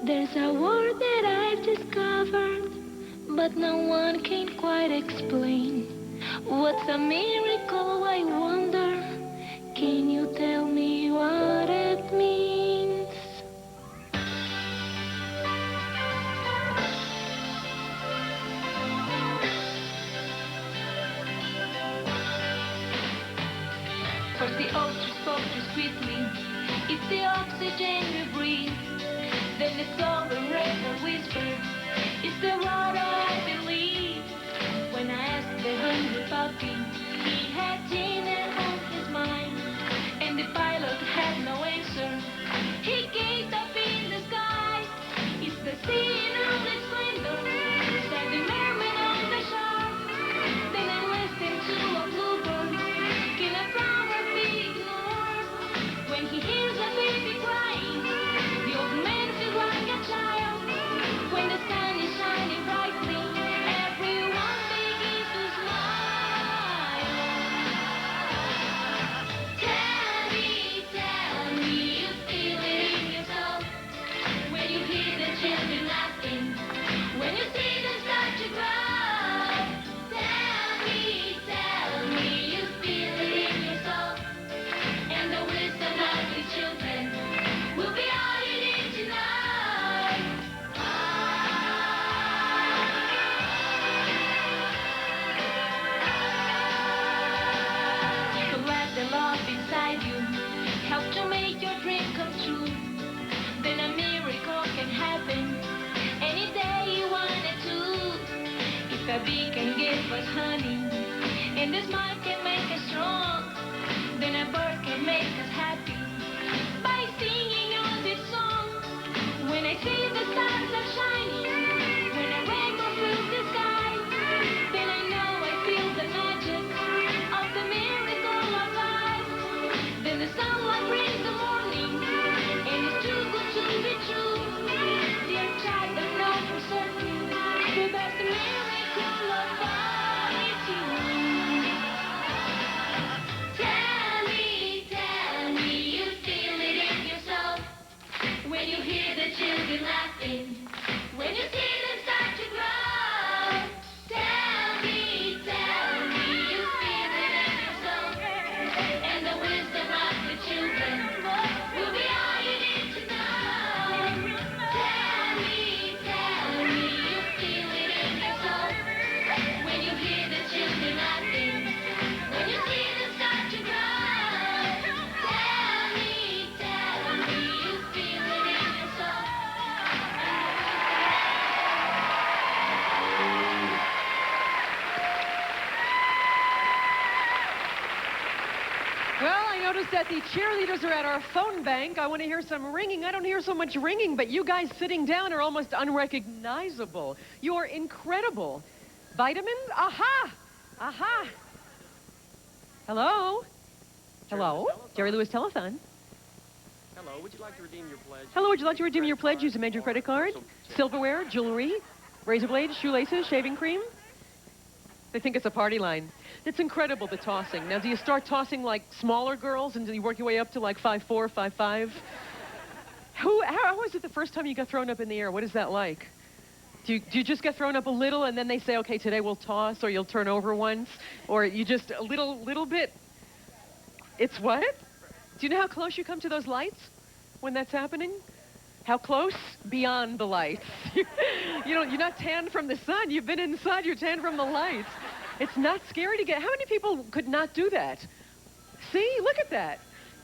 There's a word that I've discovered, but no one can quite explain. What's a miracle, I wonder? Can you tell me what it means? First the ostrich spoke just sweetly. It's the oxygen we breathe. Then the song and rain and whisper. It's the water I believe. When I asked the hungry puppy, he had dinner on his mind. And the pilot had no answer. He gazed up in the sky. It's the sea in all its splendor. Said the merman on the shore. Then I listened to a bluebird. Can a flower be ignored? When he hears a baby crying, the old man feels like a child. When the sun is shining brightly, everyone begins to smile. And a smile can make us strong. Then a bird can make us happy by singing us its song. When I see the stars are shining, when a rainbow fills the sky, then I know I feel the magic of the miracle of life. Then the sunlight brings the morning, and it's too good to be true. Dear child, I know for certain that that's the miracle of life is you. Tell me you feel it in yourself when you hear the children laughing, when you see them start to grow. Tell me you feel it in yourself, and the wisdom of the children will be all you need to know. Tell me you feel it in yourself when you hear the children laughing, when you see them start to grow. Tell me you feel it in yourself. Well, I noticed that the cheerleaders are at our phone bank. I want to hear some ringing. I don't hear so much ringing, but you guys sitting down are almost unrecognizable. You are incredible. Vitamins? Aha! Aha! Hello? Hello? Jerry Lewis Telethon. Hello, would you like to redeem your pledge? Hello, would you like to redeem your pledge? Use a major credit card. Silverware, jewelry, razor blades, shoelaces, shaving cream. They think it's a party line. It's incredible, the tossing. Now, do you start tossing like smaller girls and do you work your way up to like 5'4", 5'5"? How was it the first time you got thrown up in the air? What is that like? Do you just get thrown up a little and then they say, okay, today we'll toss, or you'll turn over once, or you just a little bit? It's what? Do you know how close you come to those lights when that's happening? How close? Beyond the lights. You're not tanned from the sun. You've been inside. You're tanned from the lights. It's not scary to get. How many people could not do that? See? Look at that.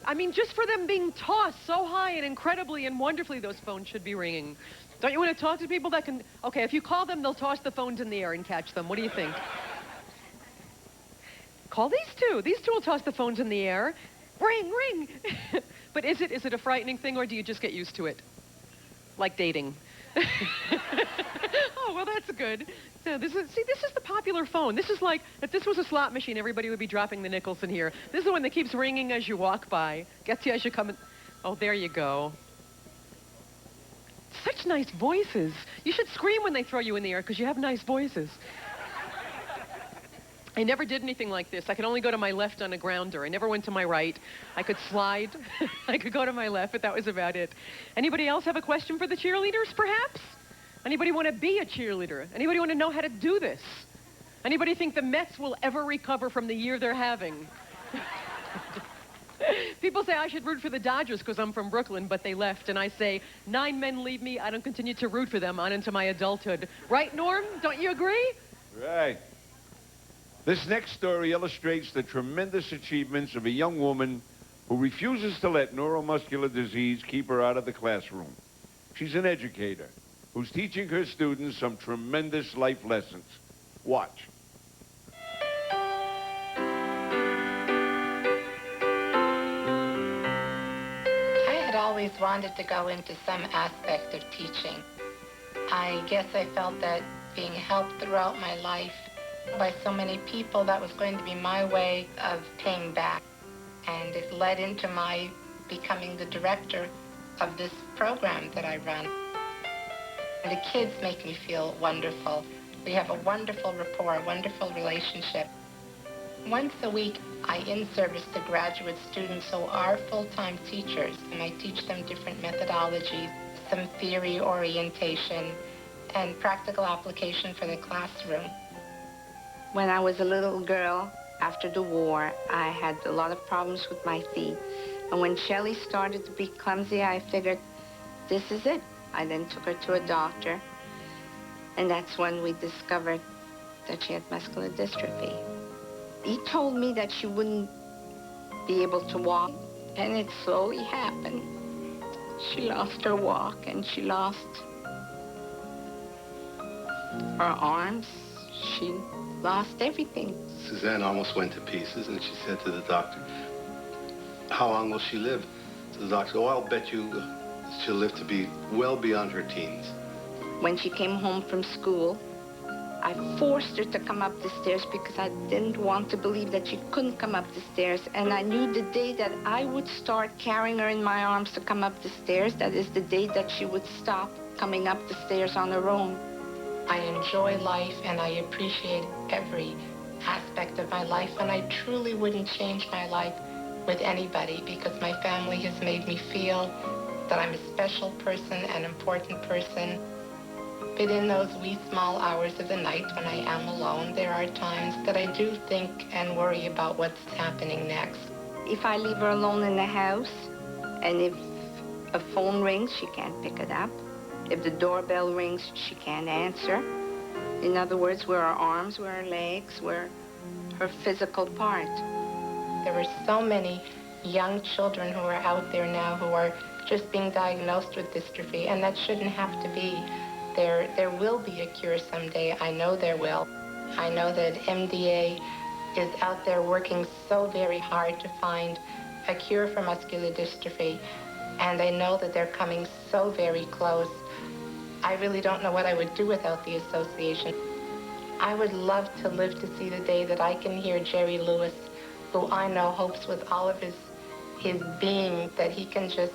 I mean, just for them being tossed so high and incredibly and wonderfully, those phones should be ringing. Don't you want to talk to people that can... Okay, if you call them, they'll toss the phones in the air and catch them. What do you think? Call these two. These two will toss the phones in the air. Ring, ring. But is it a frightening thing, or do you just get used to it? Like dating. Oh, well, that's good. So this is the popular phone. This is like, if this was a slot machine, everybody would be dropping the nickels in here. This is the one that keeps ringing as you walk by. Gets you as you come in. Oh, there you go. Such nice voices. You should scream when they throw you in the air because you have nice voices. I never did anything like this. I could only go to my left on a grounder. I never went to my right. I could slide. I could go to my left, but that was about it. Anybody else have a question for the cheerleaders, perhaps? Anybody want to be a cheerleader? Anybody want to know how to do this? Anybody think the Mets will ever recover from the year they're having? People say I should root for the Dodgers because I'm from Brooklyn, but they left. And I say, 9 men leave me. I don't continue to root for them on into my adulthood. Right, Norm? Don't you agree? Right. This next story illustrates the tremendous achievements of a young woman who refuses to let neuromuscular disease keep her out of the classroom. She's an educator who's teaching her students some tremendous life lessons. Watch. I had always wanted to go into some aspect of teaching. I guess I felt that being helped throughout my life by so many people, that was going to be my way of paying back. And it led into my becoming the director of this program that I run. And the kids make me feel wonderful. We have a wonderful rapport, a wonderful relationship. Once a week, I in-service the graduate students who are full-time teachers, and I teach them different methodologies, some theory orientation, and practical application for the classroom. When I was a little girl, after the war, I had a lot of problems with my feet. And when Shelley started to be clumsy, I figured, this is it. I then took her to a doctor, and that's when we discovered that she had muscular dystrophy. He told me that she wouldn't be able to walk, and it slowly happened. She lost her walk, and she lost her arms. she lost everything. Suzanne almost went to pieces, and she said to the doctor, "How long will she live?" So the doctor said, "Oh, I'll bet you she'll live to be well beyond her teens." When she came home from school, I forced her to come up the stairs because I didn't want to believe that she couldn't come up the stairs. And I knew the day that I would start carrying her in my arms to come up the stairs, that is the day that she would stop coming up the stairs on her own. I enjoy life and I appreciate every aspect of my life, and I truly wouldn't change my life with anybody because my family has made me feel that I'm a special person, an important person. But in those wee small hours of the night when I am alone, there are times that I do think and worry about what's happening next. If I leave her alone in the house, and if a phone rings, she can't pick it up. If the doorbell rings, she can't answer. In other words, we're her arms, we're her legs, we're her physical part. There are so many young children who are out there now who are just being diagnosed with dystrophy, and that shouldn't have to be. There will be a cure someday. I know there will. I know that MDA is out there working so very hard to find a cure for muscular dystrophy, and I know that they're coming so very close. I really don't know what I would do without the association. I would love to live to see the day that I can hear Jerry Lewis, who I know hopes with all of his being that he can just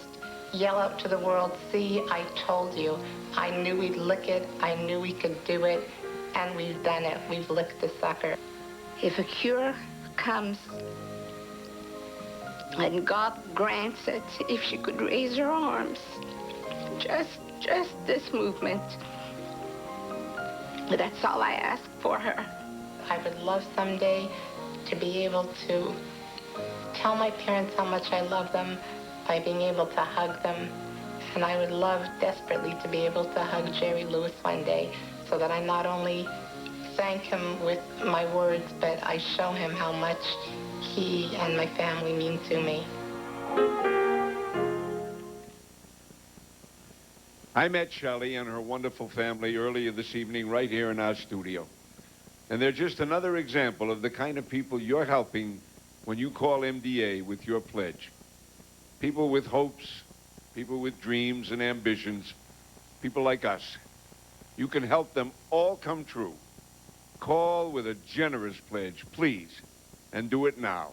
yell out to the world, "See, I told you. I knew we'd lick it. I knew we could do it. And we've done it. We've licked the sucker." If a cure comes, and God grants it, if she could raise her arms, just this movement, that's all I ask for her. I would love someday to be able to tell my parents how much I love them by being able to hug them. And I would love desperately to be able to hug Jerry Lewis one day so that I not only thank him with my words, but I show him how much he and my family mean to me. I met Shelley and her wonderful family earlier this evening right here in our studio. And they're just another example of the kind of people you're helping when you call MDA with your pledge. People with hopes, people with dreams and ambitions, people like us. You can help them all come true. Call with a generous pledge, please, and do it now.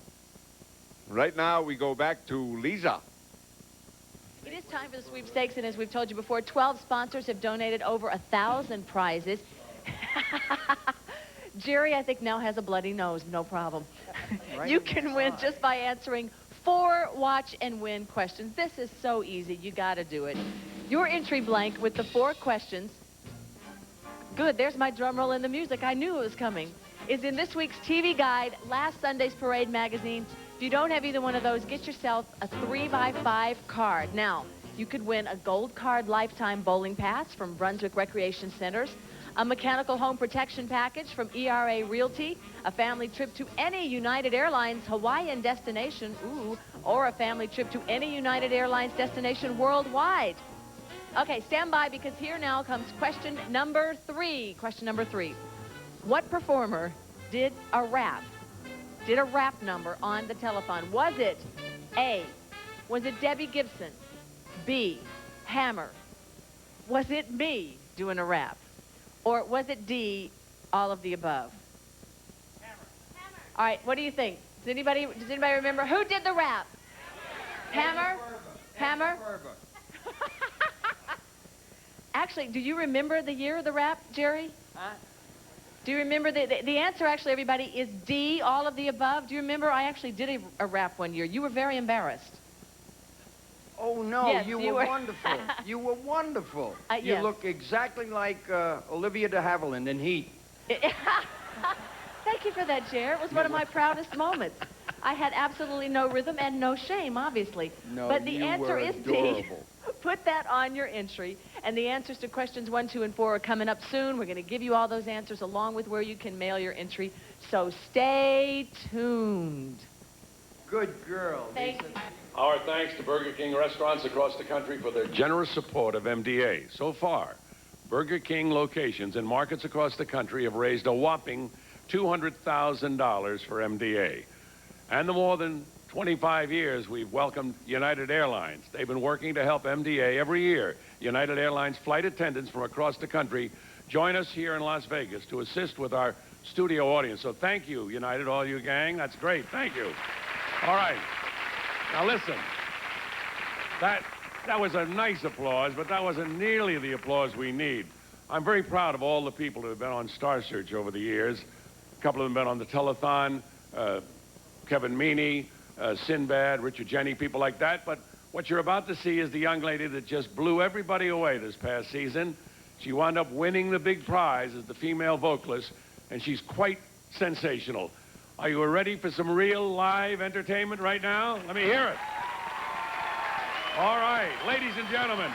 Right now, we go back to Lisa. It is time for the sweepstakes, and as we've told you before, 12 sponsors have donated over 1,000 prizes. Jerry, I think, now has a bloody nose, no problem. Right You can win just by answering 4 watch and win questions. This is so easy. You got to do it. Your entry blank with the 4 questions. Good. There's my drum roll and the music. I knew it was coming. Is in this week's TV guide, last Sunday's Parade magazine. If you don't have either one of those, get yourself a 3x5 card. Now, you could win a gold card lifetime bowling pass from Brunswick Recreation Centers, a mechanical home protection package from ERA Realty, a family trip to any United Airlines Hawaiian destination, or a family trip to any United Airlines destination worldwide. Okay, stand by because here now comes question number 3. Question number 3. What performer did a rap number on the telephone? Was it A, was it Debbie Gibson? B, Hammer? Was it me doing a rap? Or was it D, all of the above? Hammer. All right, what do you think? Does anybody remember who did the rap? Hammer? Hammer? Actually, do you remember the year of the rap, Jerry? Huh? Do you remember the answer, actually, everybody, is D, all of the above? Do you remember I actually did a rap one year? You were very embarrassed. Oh, no, Yes, you you were were. wonderful. You were wonderful. You yes. look exactly like Olivia de Havilland in Heat. Thank you for that, Jer. It was one of my proudest moments. I had absolutely no rhythm and no shame, obviously. No, but the you answer were is adorable. D. Put that on your entry. And the answers to questions 1, 2, and 4 are coming up soon. We're going to give you all those answers along with where you can mail your entry. So stay tuned. Good girl. Thank you. Our thanks to Burger King restaurants across the country for their generous support of MDA. So far, Burger King locations in markets across the country have raised a whopping $200,000 for MDA. And the more than 25 years we've welcomed United Airlines. They've been working to help MDA every year. United Airlines flight attendants from across the country join us here in Las Vegas to assist with our studio audience. So thank you, United, all you gang. That's great. Thank you. All right. Now listen. That was a nice applause, but that wasn't nearly the applause we need. I'm very proud of all the people who have been on Star Search over the years. A couple of them have been on the telethon, Kevin Meaney, Sinbad, Richard Jenny, people like that. But what you're about to see is the young lady that just blew everybody away this past season. She wound up winning the big prize as the female vocalist, and she's quite sensational. Are you ready for some real live entertainment right now? Let me hear it. All right, ladies and gentlemen,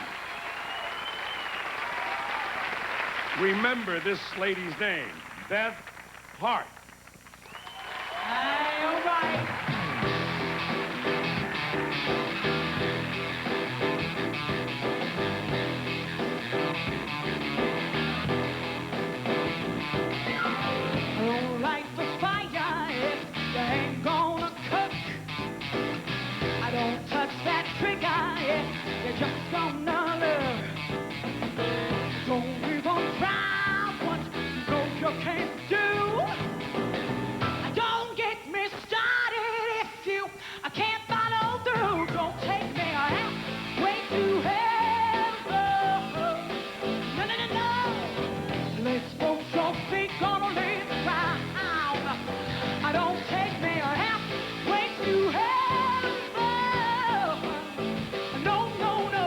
remember this lady's name, Beth Hart. All right. I don't like the fire if you ain't gonna cook. I don't touch that trigger if you're just gonna look. Don't even try what you know you can't do. Don't get me started if you can't follow through. Don't take me halfway to heaven. No, no, no, no. Let's go your feet, gonna leave the ground. Don't take me halfway to heaven. No, no, no.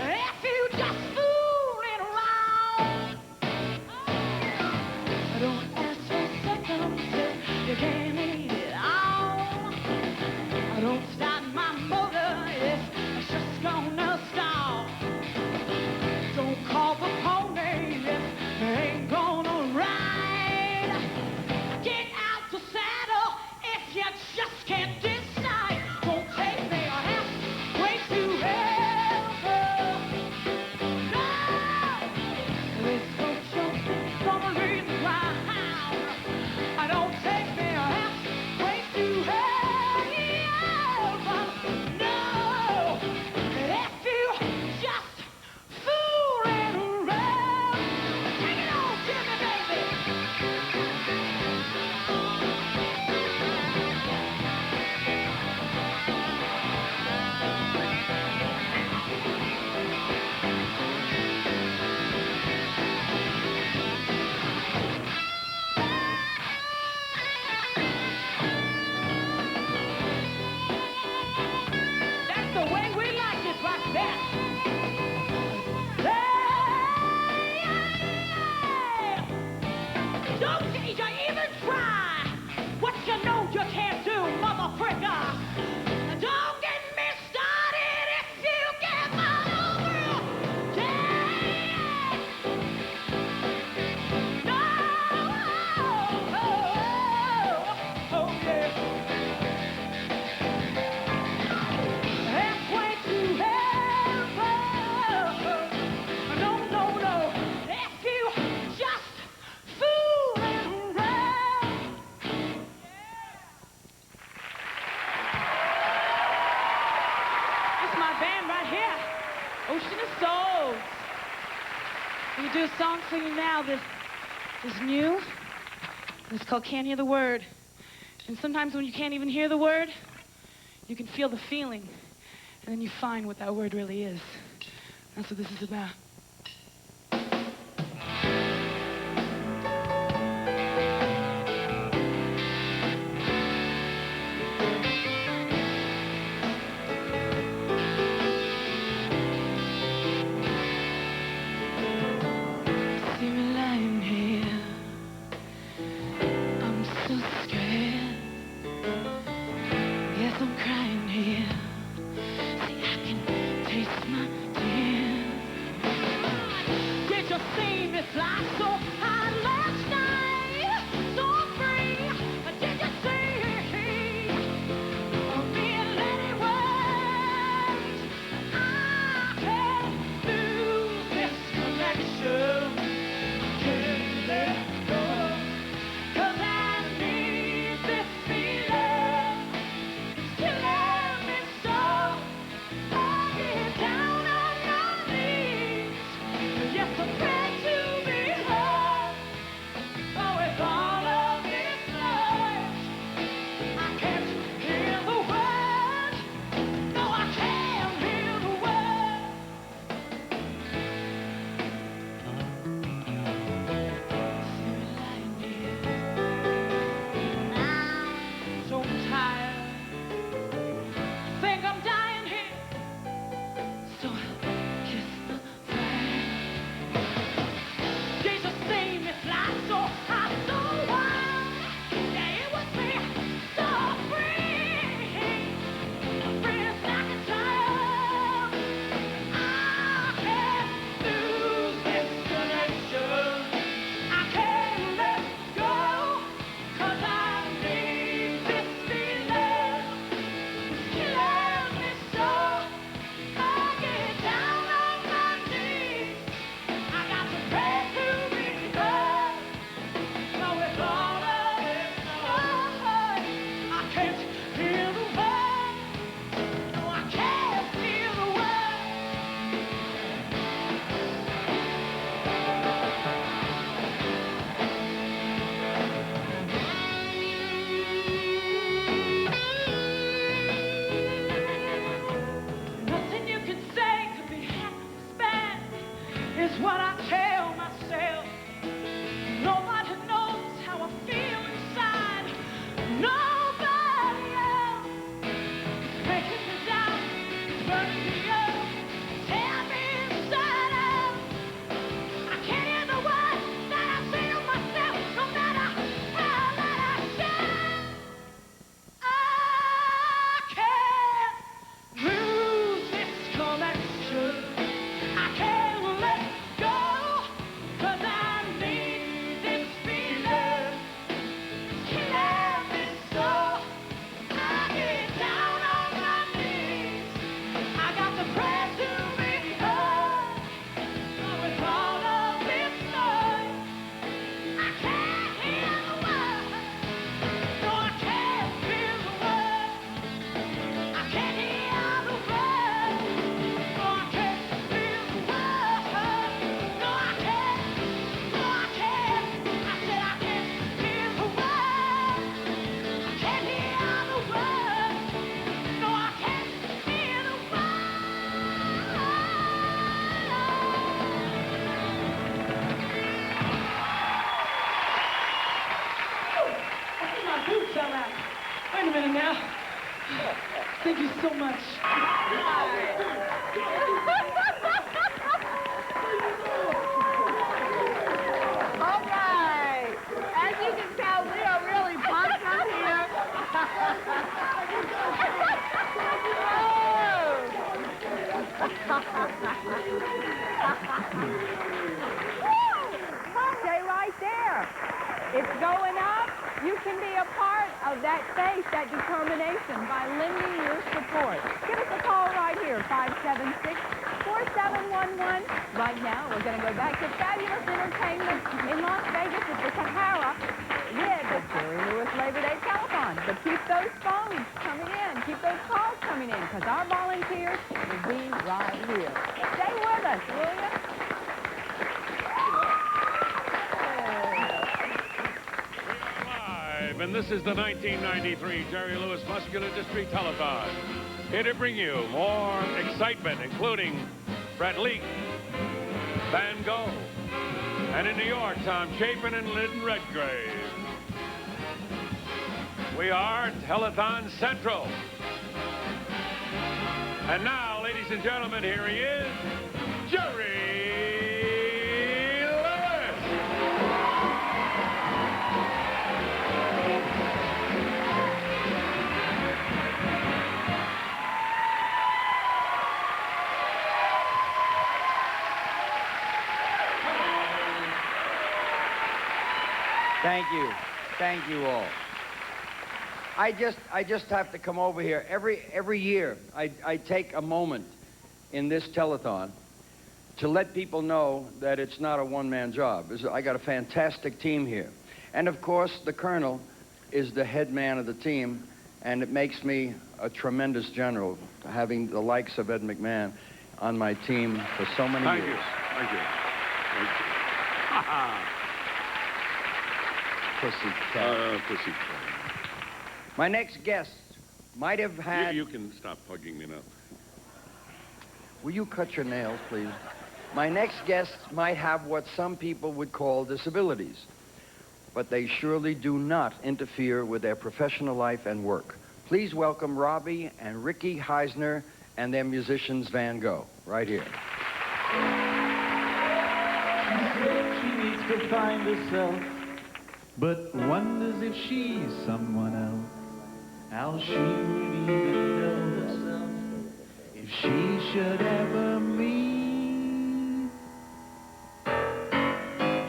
If you just fooling around. Don't ask for seconds if you can't eat it all. Don't start my motor if it's just gonna stall. Don't call the pony if you ain't gonna ride. Get out the saddle if you just can't decide. Don't take me halfway to heaven. No! Let's go jumping, gonna leave the ground. Don't take me halfway to heaven. No! If you just fooling around. Take it on, Jimmy, baby. That's the way we like it, like that. Hey! Don't you even try what you know you can't do, motherfucker. Don't get me started if you get my over. Yeah! No! Oh, yeah. Halfway to heaven. No, no, no. If you just fooling around. It's my band right here, Ocean of Souls. We do a song for you now that is new. It's called Can't Hear the Word. And sometimes when you can't even hear the word, you can feel the feeling, and then you find what that word really is. That's what this is about. See me lying here, I'm so scared. Yes, I'm crying here. See, I can taste my tears. can't hear the word. No, I can't hear the word. Nothing you can say could be half as bad is what I tell myself. Nobody knows how I feel inside. Nobody else is making me down, burning me up, tear me inside out. I can't hear the words that I say to myself, no matter how loud I shout. I can't lose this connection. I can't let go, 'cause I need this feeling. It's killing me so. I get down on my knees. I got to pray to be heard. With all of this noise, I can't hear the words. No, I can't feel the words. I can't hear the words. No, I can't feel the words. No, I can't. No, I can't. I said I can't hear the words. I can't hear the words. No, I can't hear the My boots fell out. Wait a minute now. Thank you so much. All right. As you can tell, we are really pumped up here. Stay right there. It's going up. You can be a part of that faith, that determination by lending your support. Give us a call right here, 576-4711. Right now, we're going to go back to fabulous entertainment in Las Vegas at the Sahara with the Jerry Lewis Labor Day Telethon. But keep those phones coming in. Keep those calls coming in, because our volunteers will be right here. Stay with us, will you? And this is the 1993 Jerry Lewis Muscular Dystrophy Telethon. Here to bring you more excitement, including Brett Leak, Van Gogh, and in New York, Tom Chapin and Lynn Redgrave. We are Telethon Central. And now, ladies and gentlemen, here he is, Jerry Lewis. Thank you. Thank you all. I just have to come over here. Every year, I take a moment in this telethon to let people know that it's not a one-man job. I got a fantastic team here. And of course, the Colonel is the head man of the team, and it makes me a tremendous general, having the likes of Ed McMahon on my team for so many years. Thank you. Thank you. Pussycat. Pussycat. My next guest might have had... You can stop hugging me now. Will you cut your nails, please? My next guest might have what some people would call disabilities, but they surely do not interfere with their professional life and work. Please welcome Robbie and Ricky Heisner and their musicians Van Gogh, right here. She needs to find herself, but wonders if she's someone else. How she would even know herself if she should ever meet.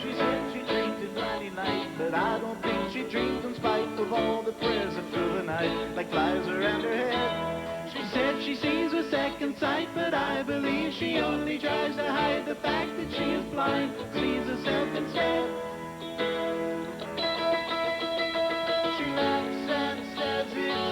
She said she dreamed it mighty night, but I don't think she dreamed in spite of all the prayers that through the night like flies around her head. She said she sees with second sight, but I believe she only tries to hide the fact that she is blind, sees herself instead. She laughs and says it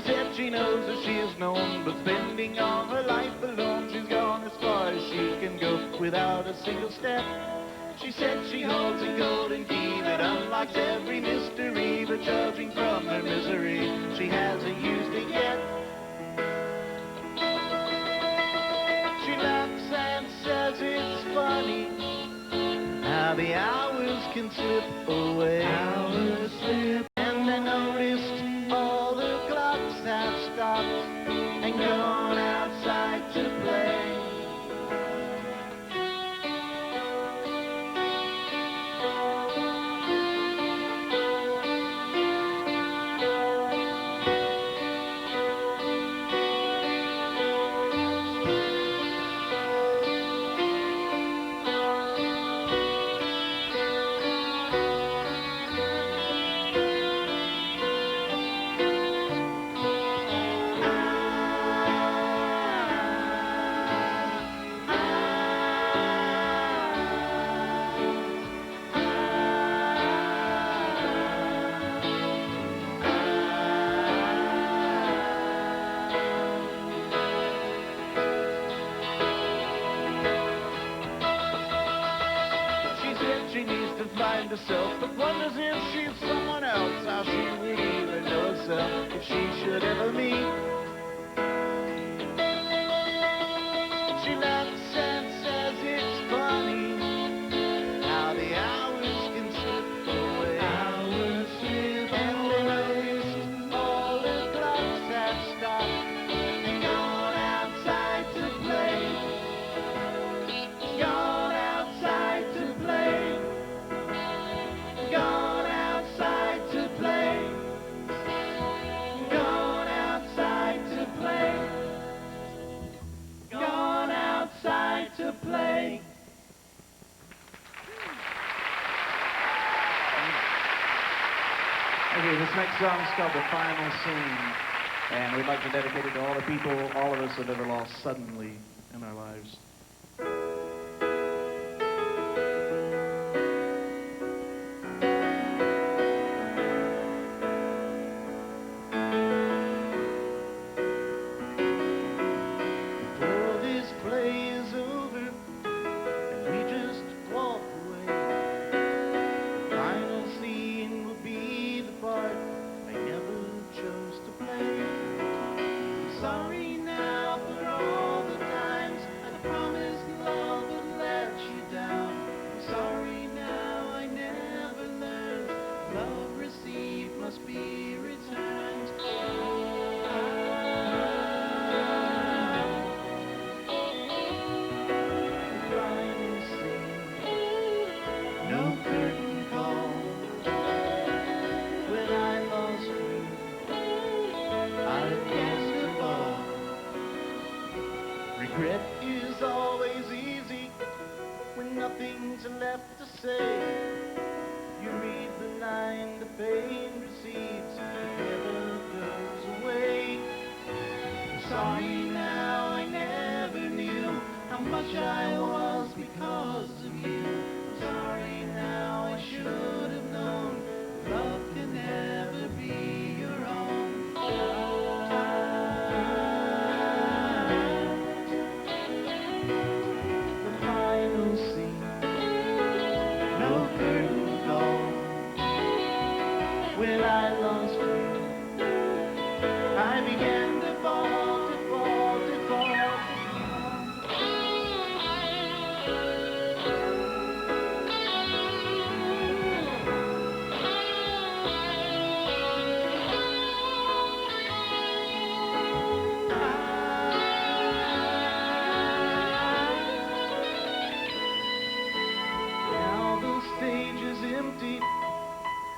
She said she knows that she is known, but spending all her life alone, she's gone as far as she can go without a single step. She said she holds a golden key that unlocks every mystery, but judging from her misery, she hasn't used it yet. She laughs and says it's funny how the hours can slip away. Hours slip. And I noticed all the clocks have stopped and gone outside to play. Find herself, but wonders if she's someone else, how she would even know herself if she should ever meet. She laughs and says it's funny how the hours can slip away. Hours slip and they noticed all the clocks have stopped and gone outside to play. Gone outside to play. Gone outside to play. Gone outside to play. Gone outside to play. Okay, this next song is called The Final Scene, and we'd like to dedicate it to all the people, all of us have ever lost suddenly in our lives. Sorry now for all the times I promised love would let you down. Sorry now I never learned love received must be returned. Final scene, no curtain call. When I lost you, I guessed it all. Regret is always easy when nothing's left to say. You read the line, the pain recedes, it never goes away. Sorry now, I never knew how much I was because of you. Sorry now, I should have known love can never be your own. The final scene, no curtain call. When I lost you, I began to fall, to fall, to fall. Now the stage is empty.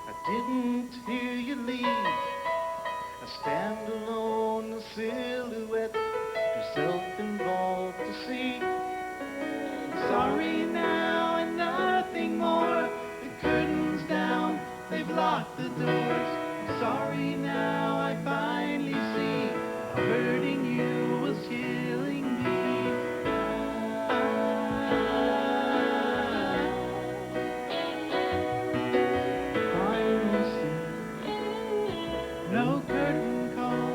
I didn't hear you leave. I stand alone, a silhouette, too self-involved to see. Sorry now and nothing more. The curtain's down, they've locked the doors. Sorry now, I finally see how hurting you was killing me. Final scene, no curtain call.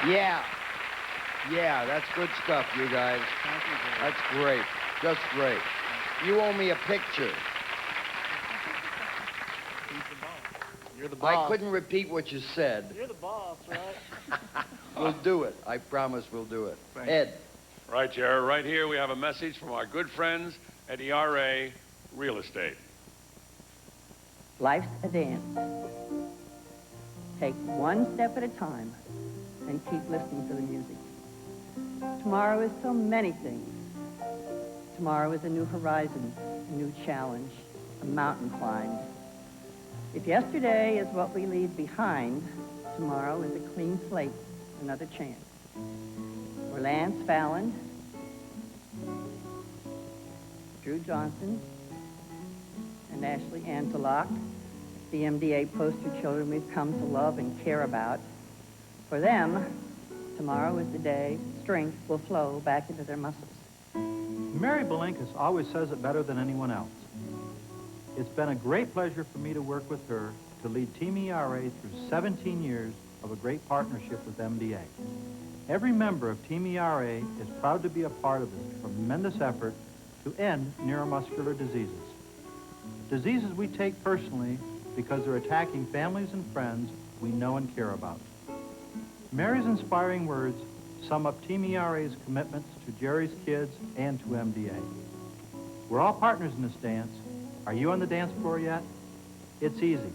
Yeah. Yeah, that's good stuff, you guys. Thank you, Jerry. That's great. Just great. You owe me a picture. You're the I boss. couldn't repeat what you said. You're the boss, right? We'll do it. I promise we'll do it. Thank Ed. Right, Jerry. Right here we have a message from our good friends at ERA Real Estate. Life's a dance. Take one step at a time and keep listening to the music. Tomorrow is so many things. Tomorrow is a new horizon, a new challenge, a mountain climbed. If yesterday is what we leave behind, tomorrow is a clean slate, another chance. For Lance Fallon, Drew Johnson, and Ashley Antelock, the MDA poster children we've come to love and care about. For them, tomorrow is the day strength will flow back into their muscles. Mary Belinkus always says it better than anyone else. It's been a great pleasure for me to work with her to lead Team ERA through 17 years of a great partnership with MDA. Every member of Team ERA is proud to be a part of this tremendous effort to end neuromuscular diseases. Diseases we take personally because they're attacking families and friends we know and care about. Mary's inspiring words sum up Team ERA's commitments to Jerry's kids and to MDA. We're all partners in this dance. Are you on the dance floor yet? It's easy.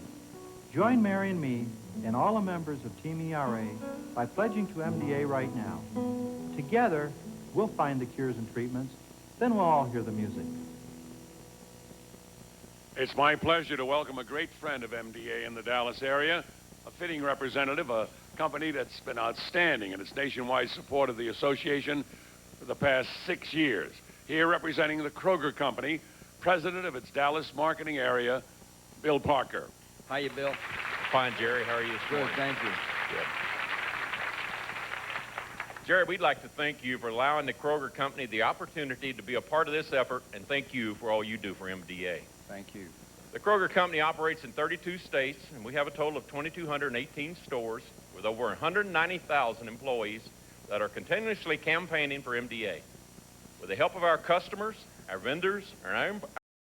Join Mary and me and all the members of Team ERA by pledging to MDA right now. Together, we'll find the cures and treatments, then we'll all hear the music. It's my pleasure to welcome a great friend of MDA in the Dallas area, a fitting representative, a company that's been outstanding in its nationwide support of the association for the past 6 years. Here representing the Kroger Company, president of its Dallas marketing area, Bill Parker. How you, Bill? Fine, Jerry. How are you this Good, morning? thank you. Good. Jerry, we'd like to thank you for allowing the Kroger Company the opportunity to be a part of this effort, and thank you for all you do for MDA. Thank you. The Kroger Company operates in 32 states, and we have a total of 2,218 stores with over 190,000 employees that are continuously campaigning for MDA. With the help of our customers, our vendors, and our